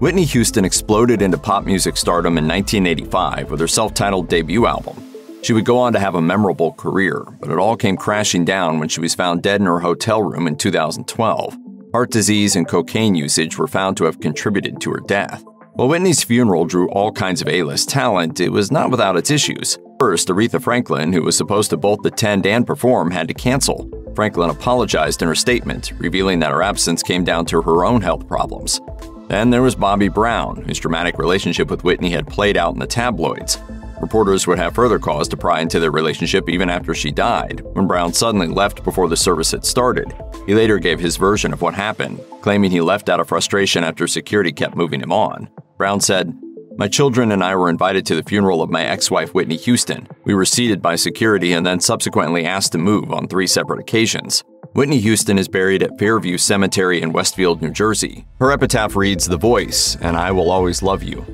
Whitney Houston exploded into pop music stardom in 1985 with her self-titled debut album. She would go on to have a memorable career, but it all came crashing down when she was found dead in her hotel room in 2012. Heart disease and cocaine usage were found to have contributed to her death. While Whitney's funeral drew all kinds of A-list talent, it was not without its issues. First, Aretha Franklin, who was supposed to both attend and perform, had to cancel. Franklin apologized in her statement, revealing that her absence came down to her own health problems. Then there was Bobby Brown, whose dramatic relationship with Whitney had played out in the tabloids. Reporters would have further cause to pry into their relationship even after she died, when Brown suddenly left before the service had started. He later gave his version of what happened, claiming he left out of frustration after security kept moving him on. Brown said, "My children and I were invited to the funeral of my ex-wife Whitney Houston. We were seated by security and then subsequently asked to move on 3 separate occasions." Whitney Houston is buried at Fairview Cemetery in Westfield, New Jersey. Her epitaph reads, "The Voice, and I will always love you."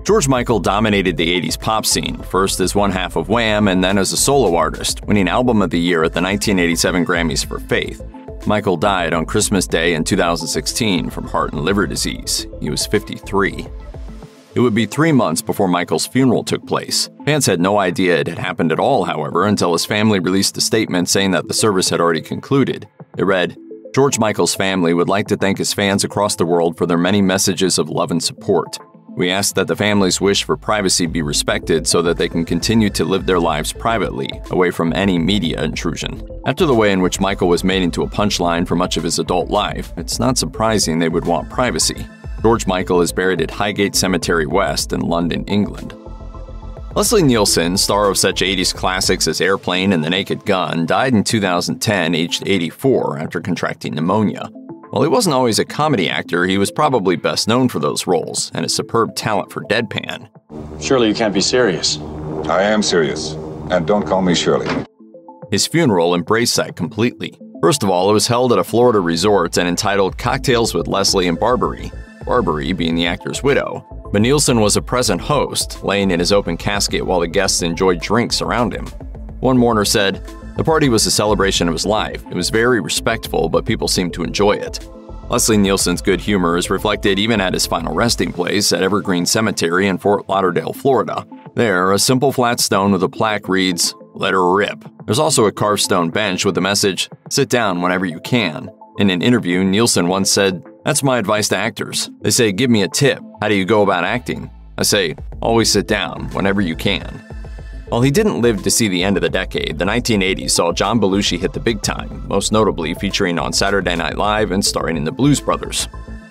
George Michael dominated the 80s pop scene, first as one half of Wham and then as a solo artist, winning Album of the Year at the 1987 Grammys for Faith. Michael died on Christmas Day in 2016 from heart and liver disease. He was 53. It would be 3 months before Michael's funeral took place. Fans had no idea it had happened at all, however, until his family released a statement saying that the service had already concluded. It read, "George Michael's family would like to thank his fans across the world for their many messages of love and support. We ask that the family's wish for privacy be respected so that they can continue to live their lives privately, away from any media intrusion." After the way in which Michael was made into a punchline for much of his adult life, it's not surprising they would want privacy. George Michael is buried at Highgate Cemetery West in London, England. Leslie Nielsen, star of such 80s classics as Airplane and The Naked Gun, died in 2010, aged 84, after contracting pneumonia. While he wasn't always a comedy actor, he was probably best known for those roles and his superb talent for deadpan. Surely you can't be serious. I am serious, and don't call me Shirley. His funeral embraced that completely. First of all, it was held at a Florida resort and entitled Cocktails with Leslie and Barbary, Barbary being the actor's widow. But Nielsen was a present host, laying in his open casket while the guests enjoyed drinks around him. One mourner said, "The party was a celebration of his life. It was very respectful, but people seemed to enjoy it." Leslie Nielsen's good humor is reflected even at his final resting place at Evergreen Cemetery in Fort Lauderdale, Florida. There, a simple flat stone with a plaque reads, "Let her rip." There's also a carved stone bench with the message, "Sit down whenever you can." In an interview, Nielsen once said, "That's my advice to actors. They say, give me a tip. How do you go about acting? I say, always sit down whenever you can." While he didn't live to see the end of the decade, the 1980s saw John Belushi hit the big time, most notably featuring on Saturday Night Live and starring in the Blues Brothers.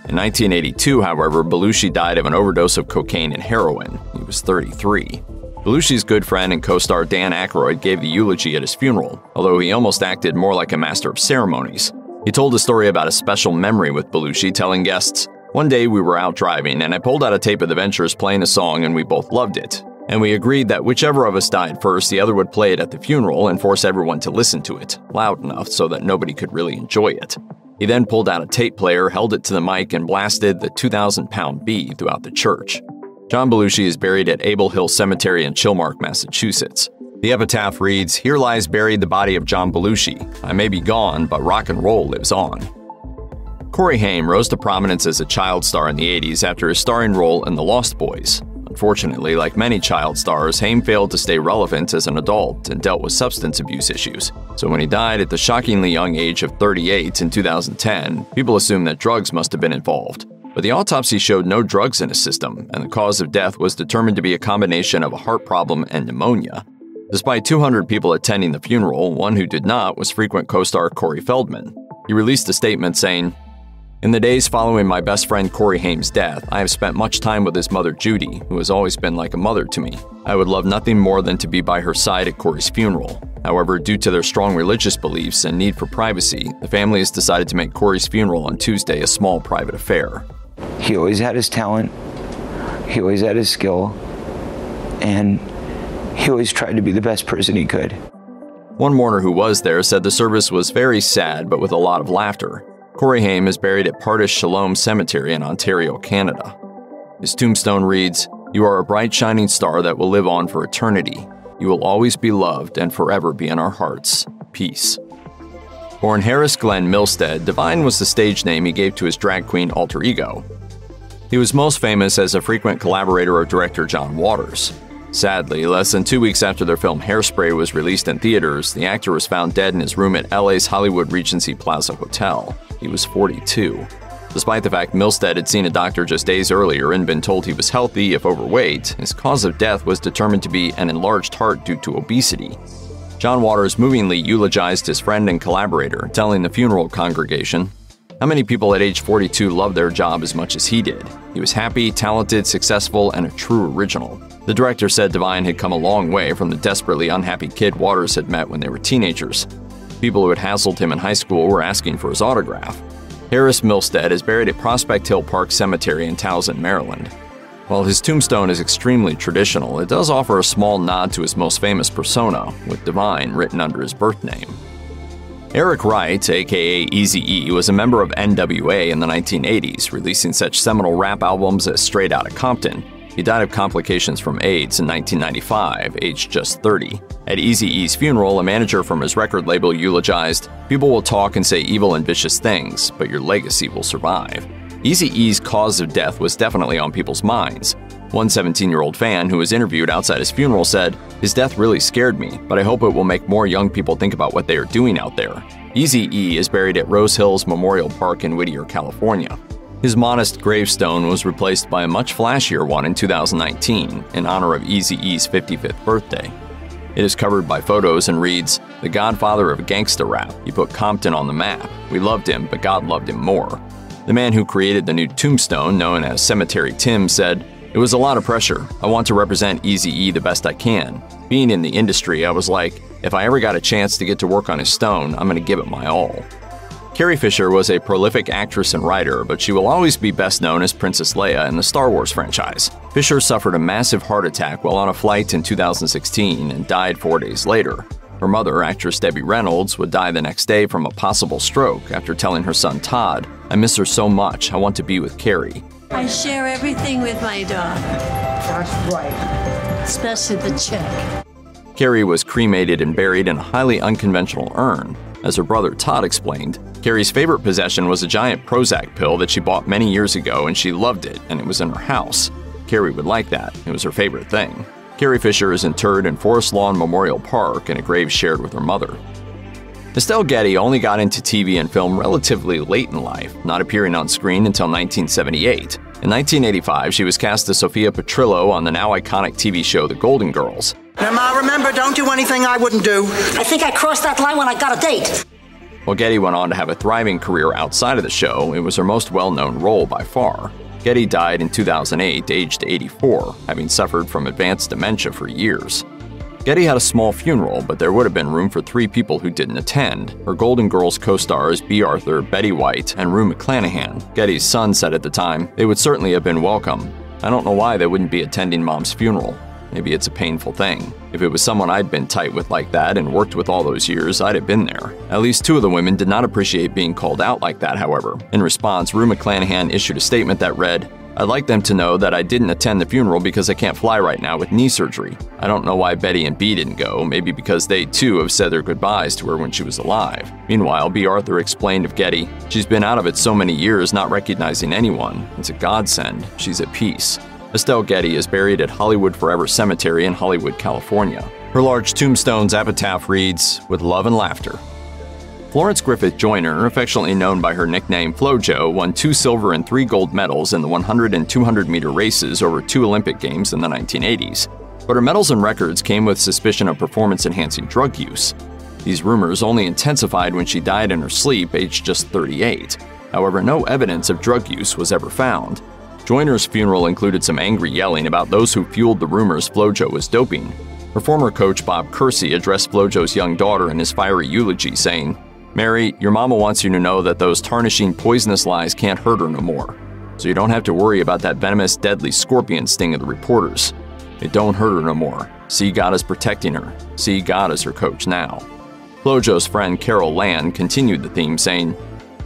In 1982, however, Belushi died of an overdose of cocaine and heroin. He was 33. Belushi's good friend and co-star Dan Aykroyd gave the eulogy at his funeral, although he almost acted more like a master of ceremonies. He told a story about a special memory with Belushi, telling guests, "One day we were out driving and I pulled out a tape of the Ventures playing a song and we both loved it. And we agreed that whichever of us died first, the other would play it at the funeral and force everyone to listen to it, loud enough so that nobody could really enjoy it." He then pulled out a tape player, held it to the mic, and blasted the 2,000-pound bee throughout the church. John Belushi is buried at Able Hill Cemetery in Chilmark, Massachusetts. The epitaph reads, "Here lies buried the body of John Belushi. I may be gone, but rock and roll lives on." Corey Haim rose to prominence as a child star in the 80s after his starring role in The Lost Boys. Unfortunately, like many child stars, Haim failed to stay relevant as an adult and dealt with substance abuse issues. So when he died at the shockingly young age of 38 in 2010, people assumed that drugs must have been involved. But the autopsy showed no drugs in his system, and the cause of death was determined to be a combination of a heart problem and pneumonia. Despite 200 people attending the funeral, one who did not was frequent co-star Corey Feldman. He released a statement saying, "In the days following my best friend Corey Haim's death, I have spent much time with his mother Judy, who has always been like a mother to me. I would love nothing more than to be by her side at Corey's funeral. However, due to their strong religious beliefs and need for privacy, the family has decided to make Corey's funeral on Tuesday a small private affair." He always had his talent, he always had his skill, and he always tried to be the best person he could. One mourner who was there said the service was very sad but with a lot of laughter. Corey Haim is buried at Pardish Shalom Cemetery in Ontario, Canada. His tombstone reads, "You are a bright shining star that will live on for eternity. You will always be loved and forever be in our hearts. Peace." Born Harris Glenn Milstead, Divine was the stage name he gave to his drag queen alter ego. He was most famous as a frequent collaborator of director John Waters. Sadly, less than 2 weeks after their film Hairspray was released in theaters, the actor was found dead in his room at LA's Hollywood Regency Plaza Hotel. He was 42. Despite the fact Milstead had seen a doctor just days earlier and been told he was healthy if overweight, his cause of death was determined to be an enlarged heart due to obesity. John Waters movingly eulogized his friend and collaborator, telling the funeral congregation, "How many people at age 42 loved their job as much as he did? He was happy, talented, successful, and a true original." The director said Divine had come a long way from the desperately unhappy kid Waters had met when they were teenagers. People who had hassled him in high school were asking for his autograph. Harris Milstead is buried at Prospect Hill Park Cemetery in Towson, Maryland. While his tombstone is extremely traditional, it does offer a small nod to his most famous persona, with Divine written under his birth name. Eric Wright, aka Eazy-E, was a member of NWA in the 1980s, releasing such seminal rap albums as Straight Outta Compton. He died of complications from AIDS in 1995, aged just 30. At Eazy-E's funeral, a manager from his record label eulogized, "People will talk and say evil and vicious things, but your legacy will survive." Eazy-E's cause of death was definitely on people's minds. One 17-year-old fan who was interviewed outside his funeral said, "His death really scared me, but I hope it will make more young people think about what they are doing out there." Eazy-E is buried at Rose Hills Memorial Park in Whittier, California. His modest gravestone was replaced by a much flashier one in 2019 in honor of Eazy-E's 55th birthday. It is covered by photos and reads, "The godfather of gangsta rap. He put Compton on the map. We loved him, but God loved him more." The man who created the new tombstone, known as Cemetery Tim, said, "It was a lot of pressure. I want to represent Eazy-E the best I can. Being in the industry, I was like, if I ever got a chance to get to work on his stone, I'm going to give it my all." Carrie Fisher was a prolific actress and writer, but she will always be best known as Princess Leia in the Star Wars franchise. Fisher suffered a massive heart attack while on a flight in 2016 and died 4 days later. Her mother, actress Debbie Reynolds, would die the next day from a possible stroke after telling her son Todd, "I miss her so much, I want to be with Carrie." I share everything with my daughter. That's right. Especially the check. Carrie was cremated and buried in a highly unconventional urn. As her brother Todd explained, Carrie's favorite possession was a giant Prozac pill that she bought many years ago, and she loved it, and it was in her house. Carrie would like that. It was her favorite thing. Carrie Fisher is interred in Forest Lawn Memorial Park in a grave shared with her mother. Estelle Getty only got into TV and film relatively late in life, not appearing on screen until 1978. In 1985, she was cast as Sophia Petrillo on the now iconic TV show The Golden Girls. Now, Ma, remember, don't do anything I wouldn't do. I think I crossed that line when I got a date. While Getty went on to have a thriving career outside of the show, it was her most well-known role by far. Getty died in 2008, aged 84, having suffered from advanced dementia for years. Getty had a small funeral, but there would have been room for 3 people who didn't attend. Her Golden Girls co-stars Bea Arthur, Betty White, and Rue McClanahan. Getty's son said at the time, "They would certainly have been welcome. I don't know why they wouldn't be attending Mom's funeral. Maybe it's a painful thing. If it was someone I'd been tight with like that and worked with all those years, I'd have been there." At least 2 of the women did not appreciate being called out like that, however. In response, Rue McClanahan issued a statement that read, "I'd like them to know that I didn't attend the funeral because I can't fly right now with knee surgery. I don't know why Betty and Bea didn't go, maybe because they too have said their goodbyes to her when she was alive." Meanwhile, Bea Arthur explained of Getty, "She's been out of it so many years not recognizing anyone. It's a godsend. She's at peace." Estelle Getty is buried at Hollywood Forever Cemetery in Hollywood, California. Her large tombstone's epitaph reads, "With love and laughter." Florence Griffith Joyner, affectionately known by her nickname FloJo, won 2 silver and 3 gold medals in the 100 and 200 meter races over 2 Olympic Games in the 1980s. But her medals and records came with suspicion of performance-enhancing drug use. These rumors only intensified when she died in her sleep, aged just 38. However, no evidence of drug use was ever found. Joyner's funeral included some angry yelling about those who fueled the rumors FloJo was doping. Her former coach Bob Kersey addressed FloJo's young daughter in his fiery eulogy, saying, "Mary, your mama wants you to know that those tarnishing, poisonous lies can't hurt her no more. So you don't have to worry about that venomous, deadly scorpion sting of the reporters. It don't hurt her no more. See God is protecting her. See God as her coach now." FloJo's friend Carol Land continued the theme, saying,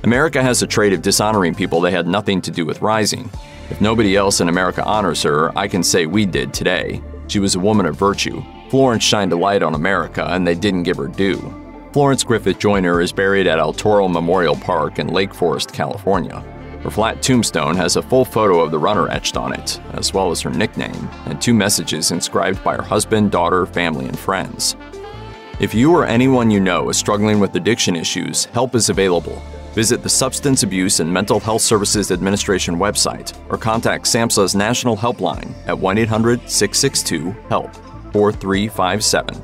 "America has a trait of dishonoring people they had nothing to do with rising. If nobody else in America honors her, I can say we did today. She was a woman of virtue. Florence shined a light on America, and they didn't give her due." Florence Griffith Joyner is buried at El Toro Memorial Park in Lake Forest, California. Her flat tombstone has a full photo of the runner etched on it, as well as her nickname, and 2 messages inscribed by her husband, daughter, family, and friends. If you or anyone you know is struggling with addiction issues, help is available. Visit the Substance Abuse and Mental Health Services Administration website or contact SAMHSA's National Helpline at 1-800-662-HELP 4357.